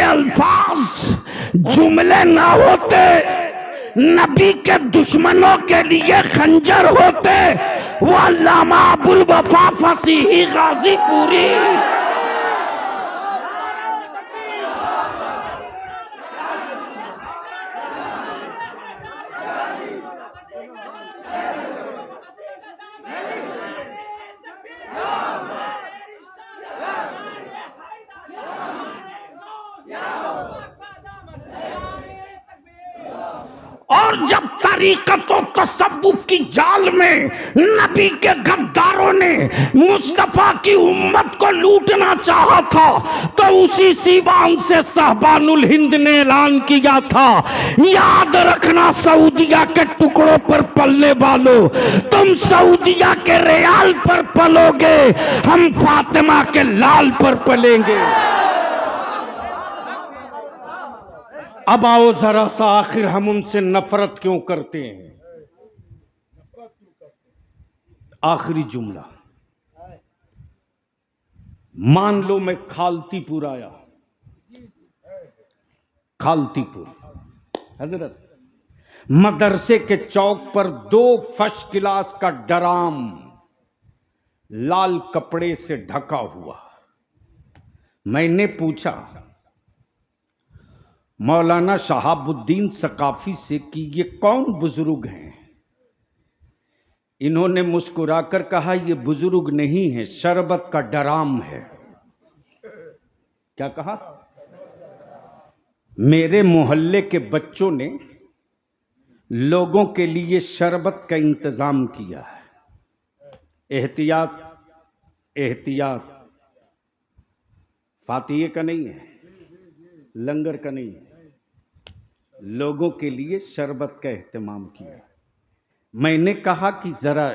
अल्फाज जुमले ना होते नबी के दुश्मनों के लिए खंजर होते, वो अल्लामा अबुल वफा फसीही गाजीपुरी। और जब तरीकत और तसव्वुफ की जाल में नबी के गद्दारों ने मुस्तफा की उम्मत को लूटना चाहा था, तो उसी सीवान से साहबानुल हिंद ने ऐलान किया था, याद रखना सऊदिया के टुकड़ों पर पलने वालों, तुम सऊदिया के रियाल पर पलोगे, हम फातिमा के लाल पर पलेंगे। अब आओ जरा सा, आखिर हम उनसे नफरत क्यों करते हैं? आखिरी जुमला, मान लो मैं खालतीपुर आया, खालतीपुर हजरत, मदरसे के चौक पर 2 फर्स्ट क्लास का डराम लाल कपड़े से ढका हुआ। मैंने पूछा मौलाना शहाबुद्दीन सकाफी से कि ये कौन बुजुर्ग हैं? इन्होंने मुस्कुराकर कहा, ये बुजुर्ग नहीं है, शरबत का डराम है। क्या कहा? मेरे मोहल्ले के बच्चों ने लोगों के लिए शरबत का इंतजाम किया है। एहतियात एहतियात, फातिहे का नहीं है, लंगर का नहीं है, लोगों के लिए शरबत का एहतमाम किया। मैंने कहा कि जरा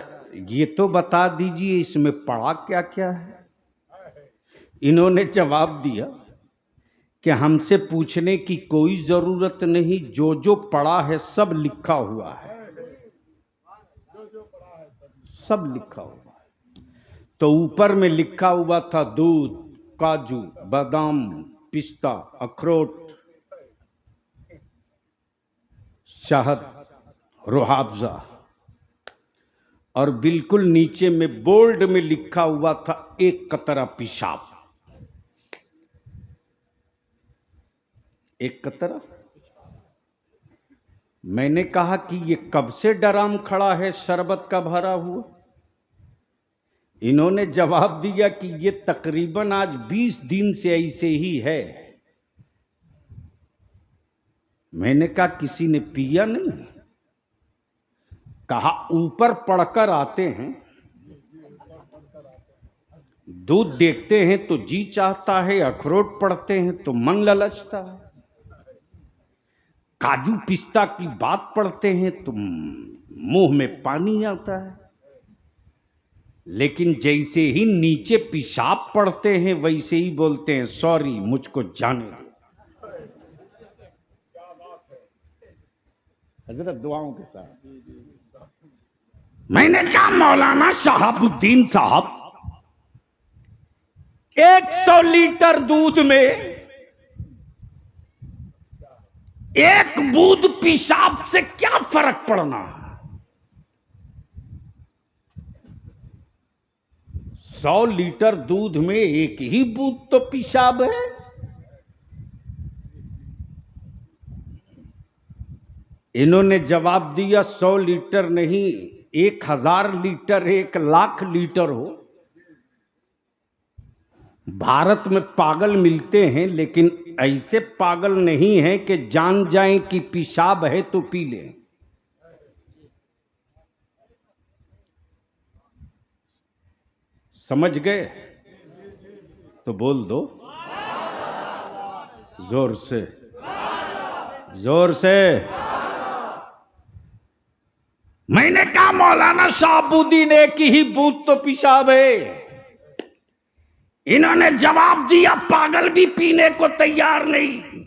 ये तो बता दीजिए इसमें पढ़ा क्या क्या है। इन्होंने जवाब दिया कि हमसे पूछने की कोई जरूरत नहीं, जो जो पढ़ा है सब लिखा हुआ है, सब लिखा हुआ है। तो ऊपर में लिखा हुआ था दूध, काजू, बादाम, पिस्ता, अखरोट, शहद, रुहाफजा, और बिल्कुल नीचे में बोल्ड में लिखा हुआ था 1 कतरा पेशाब। 1 कतरा। मैंने कहा कि ये कब से डराम खड़ा है शरबत का भरा हुआ? इन्होंने जवाब दिया कि ये तकरीबन आज 20 दिन से ऐसे ही है। मैंने कहा किसी ने पिया नहीं? कहा ऊपर पढ़कर आते हैं, दूध देखते हैं तो जी चाहता है, अखरोट पढ़ते हैं तो मन ललचता है, काजू पिस्ता की बात पढ़ते हैं तो मुंह में पानी आता है, लेकिन जैसे ही नीचे पेशाब पढ़ते हैं वैसे ही बोलते हैं सॉरी मुझको जाने दो। हजरत दुआओं के साथ। मैंने कहा मौलाना शहाबुद्दीन साहब, 100 लीटर दूध में 1 बूंद पेशाब से क्या फर्क पड़ना? 100 लीटर दूध में एक ही बूंद तो पेशाब है। इन्होंने जवाब दिया 100 लीटर नहीं, 1000 लीटर, 1,00,000 लीटर हो। भारत में पागल मिलते हैं, लेकिन ऐसे पागल नहीं है कि जान जाएं कि पेशाब है तो पी लें। समझ गए? तो बोल दो जोर से, जोर से। मैंने कहा मौलाना शाहबुद्दीन एक ही बूंद तो पेशाब है। इन्होंने जवाब दिया पागल भी पीने को तैयार नहीं।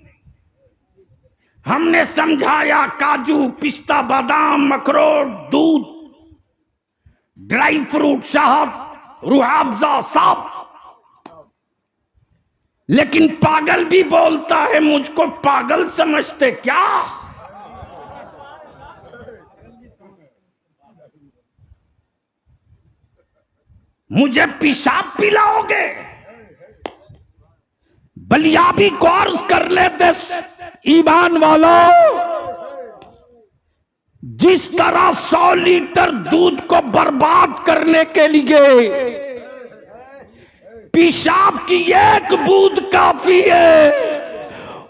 हमने समझाया काजू, पिस्ता, बादाम, अखरोट, दूध, ड्राई फ्रूट, शहद, रूह-अफ़ज़ा सब, लेकिन पागल भी बोलता है। मुझको पागल समझते क्या? मुझे पेशाब पिलाओगे? बलियाबी कोर्स कर लेते। ईमान वालों, जिस तरह 100 लीटर दूध को बर्बाद करने के लिए पेशाब की एक बूंद काफी है,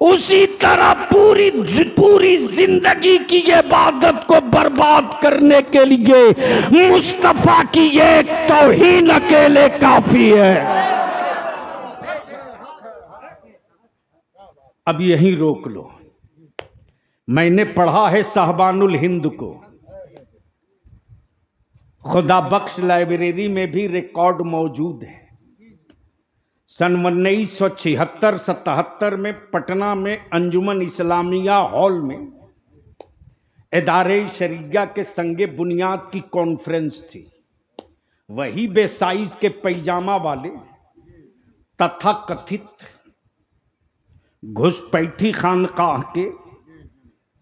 उसी तरह पूरी जिंदगी की इबादत को बर्बाद करने के लिए मुस्तफा की एक तौहीन अकेले काफी है। अब यहीं रोक लो। मैंने पढ़ा है साहबानुल हिंद को, खुदा बख्श लाइब्रेरी में भी रिकॉर्ड मौजूद है। सन 1976-77 में पटना में अंजुमन इस्लामिया हॉल में इदारे शरिया के संगे बुनियाद की कॉन्फ्रेंस थी। वही बेसाइज के पैजामा वाले तथा कथित घुसपैठी खानकाह के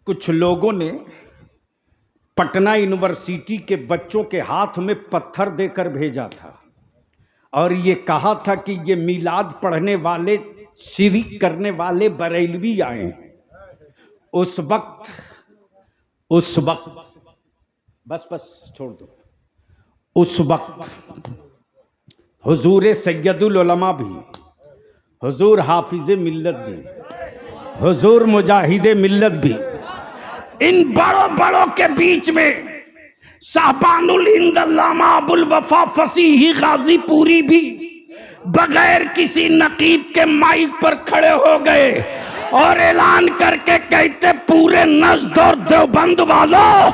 कुछ लोगों ने पटना यूनिवर्सिटी के बच्चों के हाथ में पत्थर देकर भेजा था और ये कहा था कि ये मिलाद पढ़ने वाले, शिरक करने वाले बरेलवी आए हैं। उस वक्त बस छोड़ दो। उस वक्त हुजूर सैयदुल उलमा भी, हुजूर हाफिज मिल्लत भी, हुजूर मुजाहिदे मिल्लत भी, इन बड़ों के बीच में साहबानुल हिंद अल्लामा अबुल वफा फसीही गाजीपुरी भी बगैर किसी नकीब के माइक पर खड़े हो गए और ऐलान करके कहते, पूरे नज़्द और देवबंद वालों,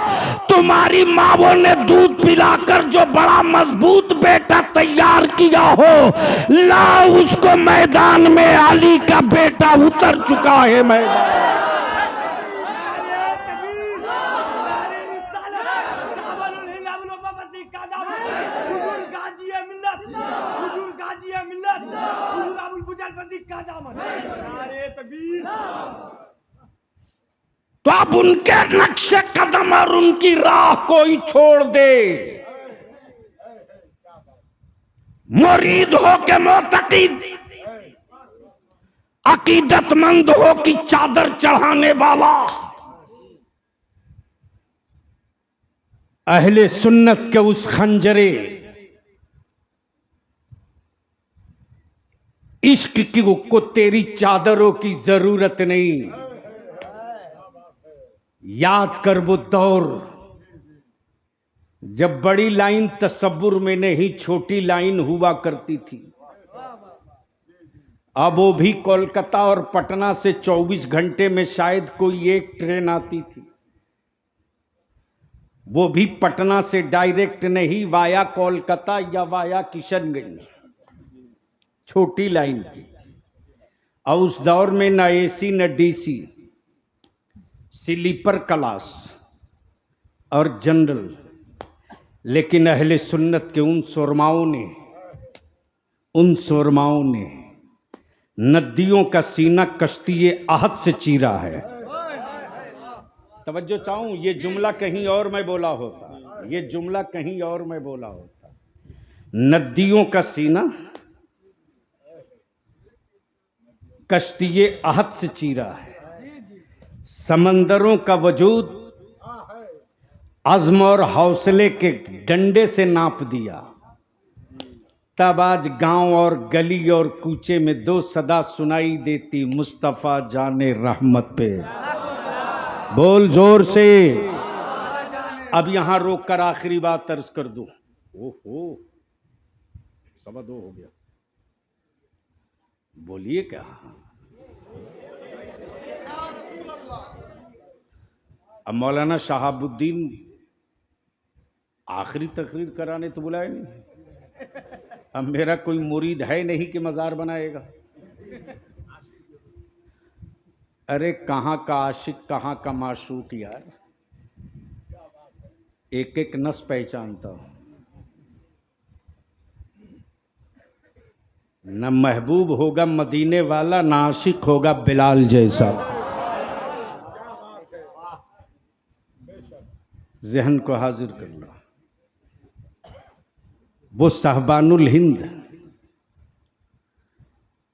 तुम्हारी मावों ने दूध पिलाकर जो बड़ा मजबूत बेटा तैयार किया हो, लाओ उसको मैदान में। अली का बेटा उतर चुका है मैदान। तो अब उनके नक्शे कदम और उनकी राह कोई छोड़ दे, मुरीद हो के मोतकीद, अकीदतमंद हो कि चादर चढ़ाने वाला, अहले सुन्नत के उस खंजरे इश्क की को तेरी चादरों की जरूरत नहीं। याद कर वो दौर जब बड़ी लाइन तसव्वुर में नहीं, छोटी लाइन हुआ करती थी। अब वो भी कोलकाता और पटना से 24 घंटे में शायद कोई एक ट्रेन आती थी। वो भी पटना से डायरेक्ट नहीं, वाया कोलकाता या वाया किशनगंज, छोटी लाइन की। और उस दौर में न एसी न डीसी, स्लीपर क्लास और जनरल। लेकिन अहले सुन्नत के उन सुरमाओं ने नदियों का सीना कश्ती आहद से चीरा है। तवज्जो चाहूं, ये जुमला कहीं और मैं बोला होता, नदियों का सीना कश्तिये आहत से चीरा है, समंदरों का वजूद अज़्म और हौसले के डंडे से नाप दिया। तब आज गांव और गली और कूचे में दो सदा सुनाई देती, मुस्तफ़ा जाने रहमत पे। बोल जोर से। अब यहां रोक कर आखिरी बात अर्ज कर दूं। ओहो 2:15 हो गया, बोलिए क्या? अब मौलाना शहाबुद्दीन आखिरी तकरीर कराने तो बुलाए नहीं। अब मेरा कोई मुरीद है नहीं कि मजार बनाएगा। अरे कहां का आशिक, कहां का माशूक यार, एक एक नस पहचानता हूं। न महबूब होगा मदीने वाला, ना आशिक होगा बिलाल जैसा। जहन को हाजिर कर लो। वो साहबानुल हिंद,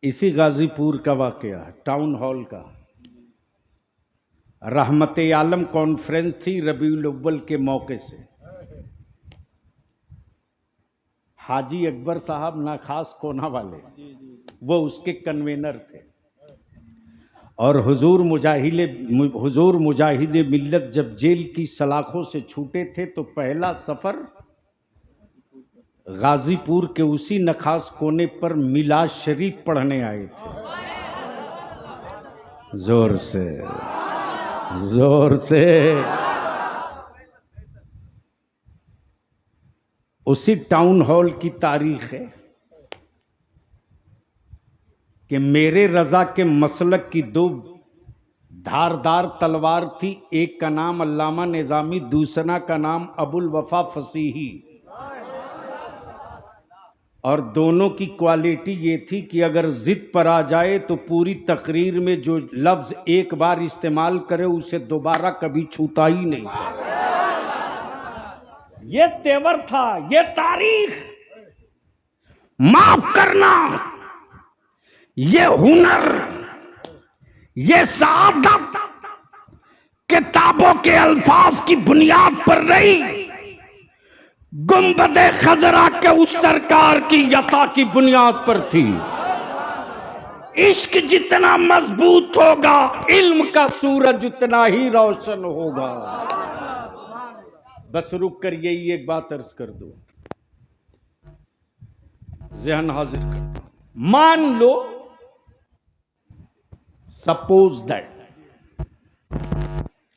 इसी गाजीपुर का वाकया, टाउन हॉल का। रहमत आलम कॉन्फ्रेंस थी रबीउल अव्वल के मौके से। हाजी अकबर साहब नाखास कोना वाले, वो उसके कन्वेनर थे। और हुजूर मुजाहिद मिल्लत जब जेल की सलाखों से छूटे थे तो पहला सफर गाजीपुर के उसी नखास कोने पर मिलाद शरीफ पढ़ने आए थे। जोर से जोर से। उसी टाउन हॉल की तारीख है कि मेरे रजा के मसलक की दो धारदार तलवार थी। एक का नाम अल्लामा निजामी, दूसरा का नाम अबुल वफा फसीही। और दोनों की क्वालिटी ये थी कि अगर जिद पर आ जाए तो पूरी तकरीर में जो लफ्ज एक बार इस्तेमाल करे उसे दोबारा कभी छूता ही नहीं था। ये तेवर था, ये तारीख। माफ करना, ये हुनर, ये सआदत किताबों के अल्फाज की बुनियाद पर नहीं, गुंबदे खजरा के उस सरकार की यता की बुनियाद पर थी। इश्क जितना मजबूत होगा, इल्म का सूरज उतना ही रोशन होगा। बस रुक कर यही एक बात अर्ज कर दो, ज़हन हाजिर कर दो। मान लो, सपोज दैट,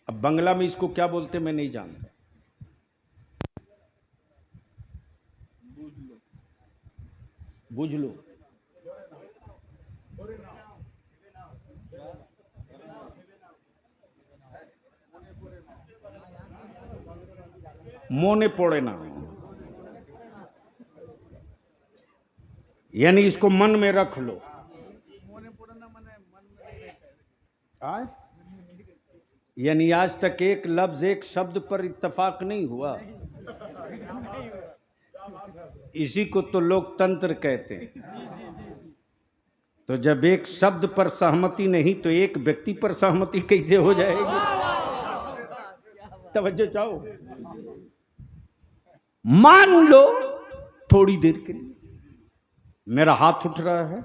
अब बंगला में इसको क्या बोलते मैं नहीं जानता, बुझ लो। मोने पड़े ना, यानी इसको मन में रख लो। यानी आज तक एक लफ्ज, एक शब्द पर इत्तेफाक नहीं हुआ। इसी को तो लोकतंत्र कहते हैं। तो जब एक शब्द पर सहमति नहीं तो एक व्यक्ति पर सहमति कैसे हो जाएगी? तवज्जो चाहो। मान लो थोड़ी देर के लिए मेरा हाथ उठ रहा है,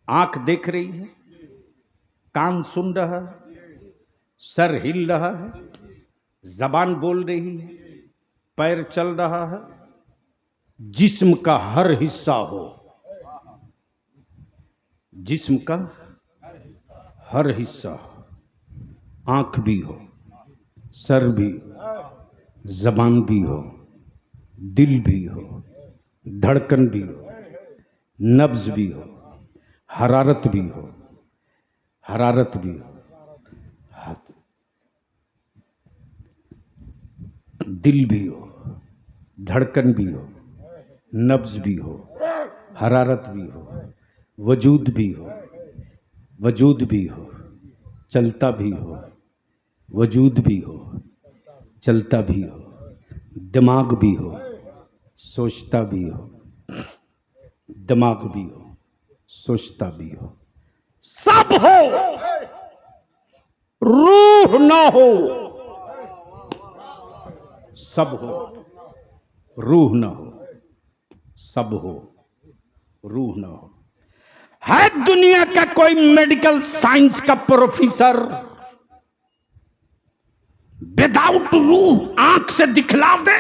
आंख देख रही है, कान सुन रहा है, सर हिल रहा है, जबान बोल रही है, पैर चल रहा है, जिस्म का हर हिस्सा हो, जिस्म का हर हिस्सा हो, आंख भी हो, सर भी, जबान भी हो, दिल भी हो, धड़कन भी हो, नब्ज भी हो, हरारत भी हो, हरारत भी हो, दिल भी हो, धड़कन भी हो, नब्ज भी हो, हरारत भी हो, वजूद भी हो, वजूद भी हो, चलता भी हो, वजूद भी हो, चलता भी हो, दिमाग भी हो, सोचता भी हो, दिमाग भी हो, सोचता भी हो, सब हो, रूह ना हो। सब हो, रूह न हो। सब हो, रूह न हो। है दुनिया का कोई मेडिकल साइंस का प्रोफेसर विदाउट रूह आंख से दिखला दे,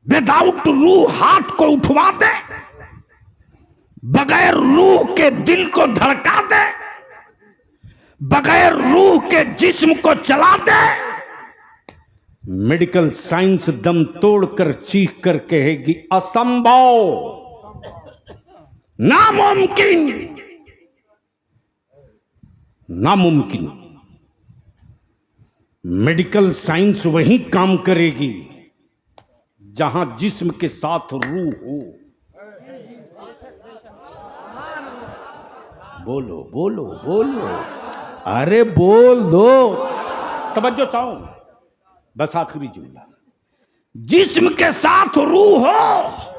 विदाउट रूह हाथ को उठवा दे, बगैर रूह के दिल को धड़का दे, बगैर रूह के जिस्म को चला दे? मेडिकल साइंस दम तोड़कर चीख कर कहेगी असंभव, नामुमकिन। नामुमकिन। मेडिकल साइंस वहीं काम करेगी जहां जिस्म के साथ रूह हो। बोलो बोलो बोलो, अरे बोल दो, तवज्जो चाहो, बस आखिरी जुमला। जिस्म के साथ रूह हो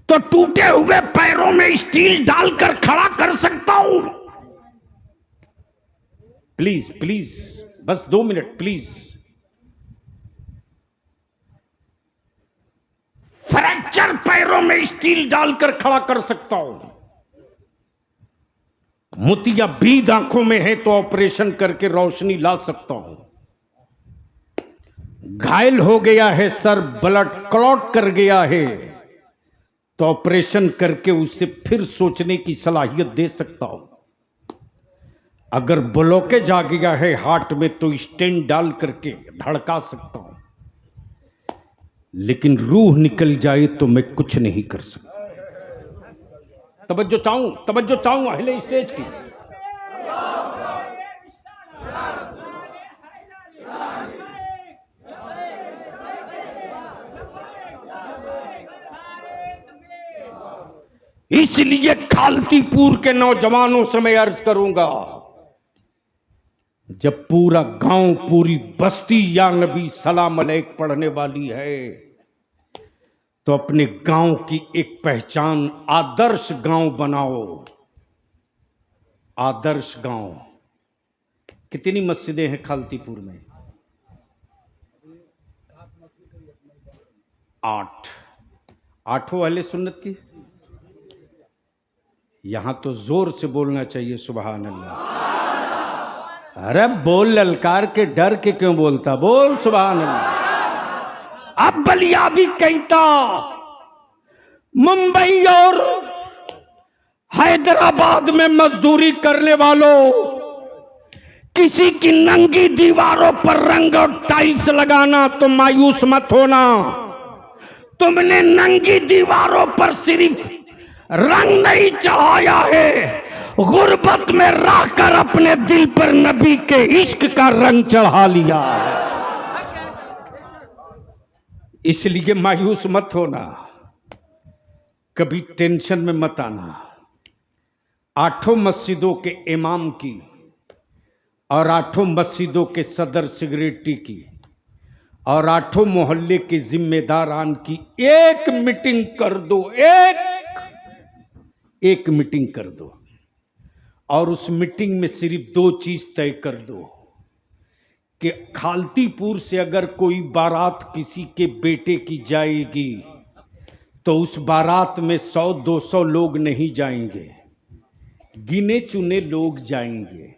तो टूटे हुए पैरों में स्टील डालकर खड़ा कर सकता हूं। प्लीज प्लीज, बस 2 मिनट प्लीज। फ्रैक्चर पैरों में स्टील डालकर खड़ा कर सकता हूं। मोतियाबिंद आंखों में है तो ऑपरेशन करके रोशनी ला सकता हूं। घायल हो गया है सर, ब्लड क्लॉट कर गया है तो ऑपरेशन करके उसे फिर सोचने की सलाहियत दे सकता हूं। अगर ब्लॉकेज आ गया है हार्ट में तो स्टेंट डाल करके धड़का सकता हूं। लेकिन रूह निकल जाए तो मैं कुछ नहीं कर सकता। तवज्जो चाहूं अहले स्टेज की। इसलिए खालतीपुर के नौजवानों से मैं अर्ज करूंगा, जब पूरा गांव, पूरी बस्ती या नबी सलाम अलैक पढ़ने वाली है तो अपने गांव की एक पहचान, आदर्श गांव बनाओ। आदर्श गांव। कितनी मस्जिदें हैं खालतीपुर में? 8। 8 अहले सुन्नत की। यहां तो जोर से बोलना चाहिए सुभान अल्लाह। अरे बोल, ललकार के डर के क्यों बोलता, बोल सुभान अल्लाह। अब बलिया भी कहता, मुंबई और हैदराबाद में मजदूरी करने वालों, किसी की नंगी दीवारों पर रंग और टाइल्स लगाना तो मायूस मत होना। तुमने नंगी दीवारों पर सिर्फ रंग नहीं चढ़ाया है, गुर्बत में रहकर अपने दिल पर नबी के इश्क का रंग चढ़ा लिया है। इसलिए मायूस मत होना, कभी टेंशन में मत आना। 8 मस्जिदों के इमाम की और 8 मस्जिदों के सदर सिगरेटी की और 8 मोहल्ले के जिम्मेदारान की एक मीटिंग कर दो। एक मीटिंग कर दो और उस मीटिंग में सिर्फ 2 चीज तय कर दो कि खालतीपुर से अगर कोई बारात किसी के बेटे की जाएगी तो उस बारात में 100-200 लोग नहीं जाएंगे, गिने चुने लोग जाएंगे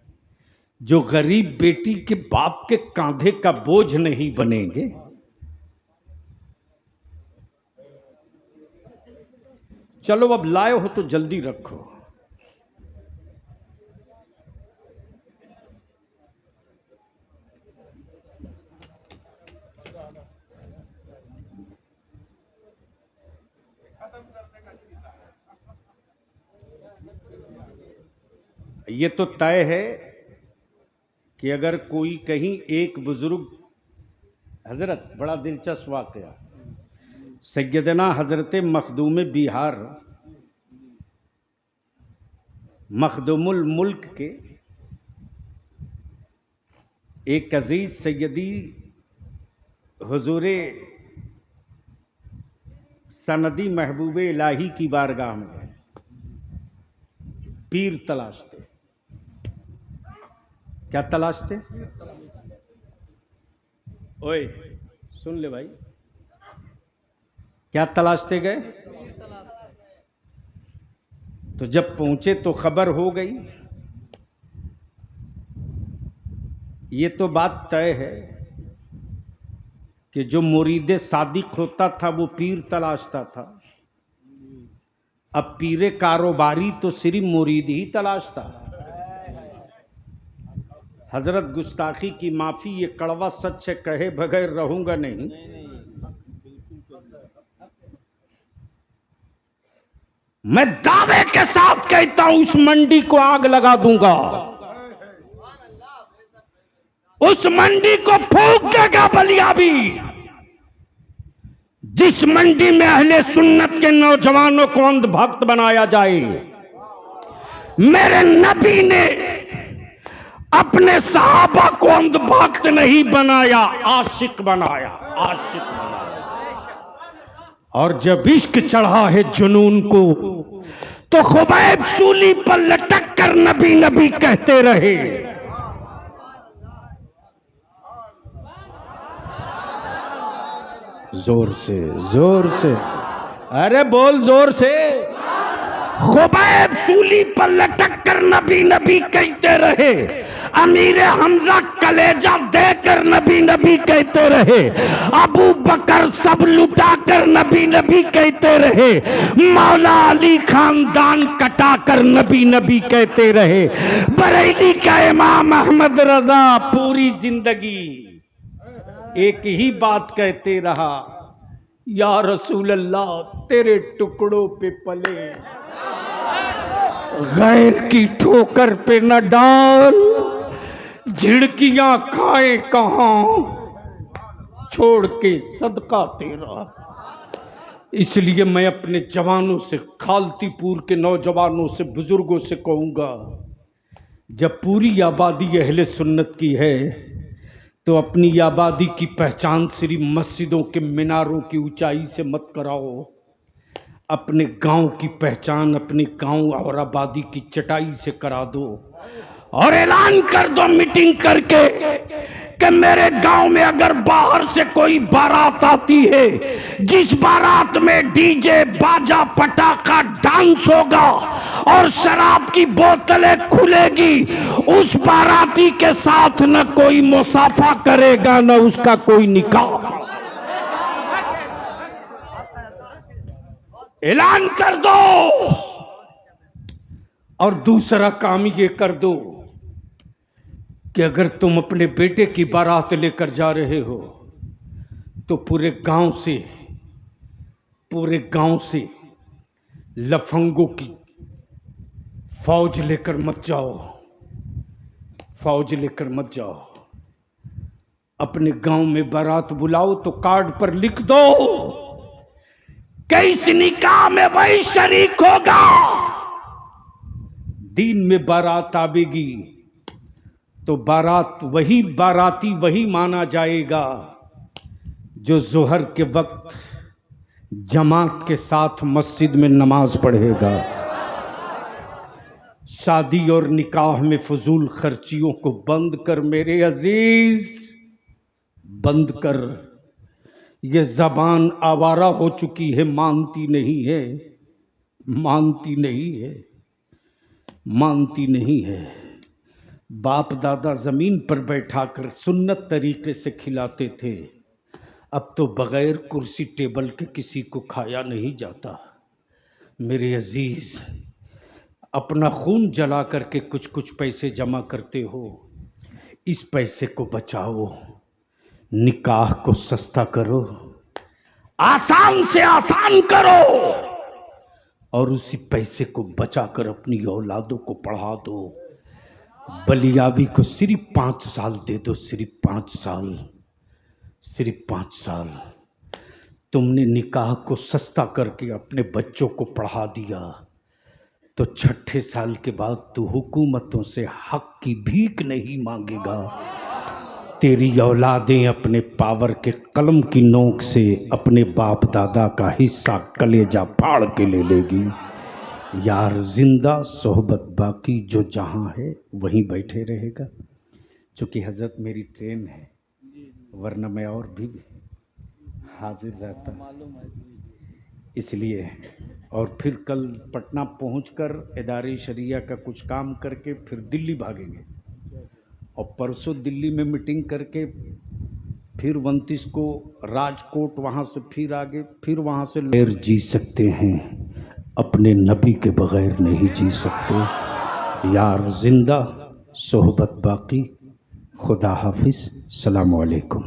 जो गरीब बेटी के बाप के कांधे का बोझ नहीं बनेंगे। चलो अब लाए हो तो जल्दी रखो। ये तो तय है कि अगर कोई कहीं एक बुजुर्ग, हजरत बड़ा दिलचस्प वाकया, सैयदना हजरत मखदूम बिहार, मखदूमुल मुल्क के एक अजीज सैयदी हुजूरे सनदी महबूब इलाही की बारगाह में गए, पीर तलाशते। क्या तलाशते? ओए सुन ले भाई, क्या तलाशते गए? तो जब पहुंचे तो खबर हो गई। ये तो बात तय है कि जो मुरीद सादिक होता था वो पीर तलाशता था। अब पीरे कारोबारी तो सिर्फ मुरीद ही तलाशता। हजरत गुस्ताखी की माफी, ये कड़वा सच है, कहे बगैर रहूंगा नहीं। मैं दावे के साथ कहता हूं उस मंडी को आग लगा दूंगा, उस मंडी को फूंक देगा बलिया भी, जिस मंडी में अहले सुन्नत के नौजवानों को अंधभक्त बनाया जाए। मेरे नबी ने अपने सहाबा को अंधभक्त नहीं बनाया, आशिक बनाया, आशिक बनाया। और जब इश्क चढ़ा है जुनून को तो खुबैब सूली पर लटक कर नबी नबी कहते रहे। जोर से, जोर से, अरे बोल जोर से। खुबैब सूली पर लटक कर नबी नबी कहते रहे। अमीर हमजा कलेजा देकर नबी नबी कहते रहे। अबू बकर सब लुटा कर नबी नबी कहते रहे। मौला अली खानदान कटा कर नबी नबी कहते रहे। बरेली का इमाम अहमद रजा पूरी जिंदगी एक ही बात कहते रहा, या रसूल अल्लाह तेरे टुकड़ों पे पले, गैर की ठोकर पे न डाल, झिड़कियां खाए कहां, छोड़ के सदका तेरा। इसलिए मैं अपने जवानों से, खालतीपुर के नौजवानों से, बुजुर्गों से कहूंगा, जब पूरी आबादी अहले सुन्नत की है तो अपनी आबादी की पहचान सिर्फ मस्जिदों के मीनारों की ऊंचाई से मत कराओ। अपने गांव की पहचान अपने गांव और आबादी की चटाई से करा दो और ऐलान कर दो मीटिंग करके कि मेरे गांव में अगर बाहर से कोई बारात आती है, जिस बारात में डीजे बाजा पटाखा डांस होगा और शराब की बोतलें खुलेगी, उस बाराती के साथ न कोई मुसाफा करेगा न उसका कोई निकाह। ऐलान कर दो। और दूसरा काम ये कर दो कि अगर तुम अपने बेटे की बारात लेकर जा रहे हो तो पूरे गांव से लफंगों की फौज लेकर मत जाओ, फौज लेकर मत जाओ। अपने गांव में बारात बुलाओ तो कार्ड पर लिख दो कि इस निकाह में वही शरीक होगा। दिन में बारात आवेगी तो बाराती वही माना जाएगा जो जोहर के वक्त जमात के साथ मस्जिद में नमाज पढ़ेगा। शादी और निकाह में फजूल खर्चियों को बंद कर मेरे अजीज, बंद कर। ये जबान आवारा हो चुकी है, मानती नहीं है, मानती नहीं है, मानती नहीं है। बाप दादा जमीन पर बैठाकर सुन्नत तरीके से खिलाते थे, अब तो बगैर कुर्सी टेबल के किसी को खाया नहीं जाता। मेरे अजीज, अपना खून जला करके कुछ कुछ पैसे जमा करते हो, इस पैसे को बचाओ, निकाह को सस्ता करो, आसान से आसान करो और उसी पैसे को बचाकर अपनी औलादों को पढ़ा दो। बलियाबी को सिर्फ 5 साल दे दो, सिर्फ 5 साल, सिर्फ 5 साल। तुमने निकाह को सस्ता करके अपने बच्चों को पढ़ा दिया तो 6ठे साल के बाद तू हुकूमतों से हक की भीख नहीं मांगेगा। तेरी औलादें अपने पावर के कलम की नोक से अपने बाप दादा का हिस्सा कलेजा फाड़ के ले लेगी। यार जिंदा सोहबत बाकी, जो जहाँ है वहीं बैठे रहेगा। चूँकि हजरत मेरी ट्रेन है, वरना मैं और भी हाजिर रहता, इसलिए। और फिर कल पटना पहुंचकर इदारे शरिया का कुछ काम करके फिर दिल्ली भागेंगे, और परसों दिल्ली में मीटिंग करके फिर 29 को राजकोट, वहाँ से फिर आगे, फिर वहाँ से बगैर जी सकते हैं, अपने नबी के बगैर नहीं जी सकते। यार जिंदा सोहबत बाकी। खुदा हाफिज। सलाम अलैकुम।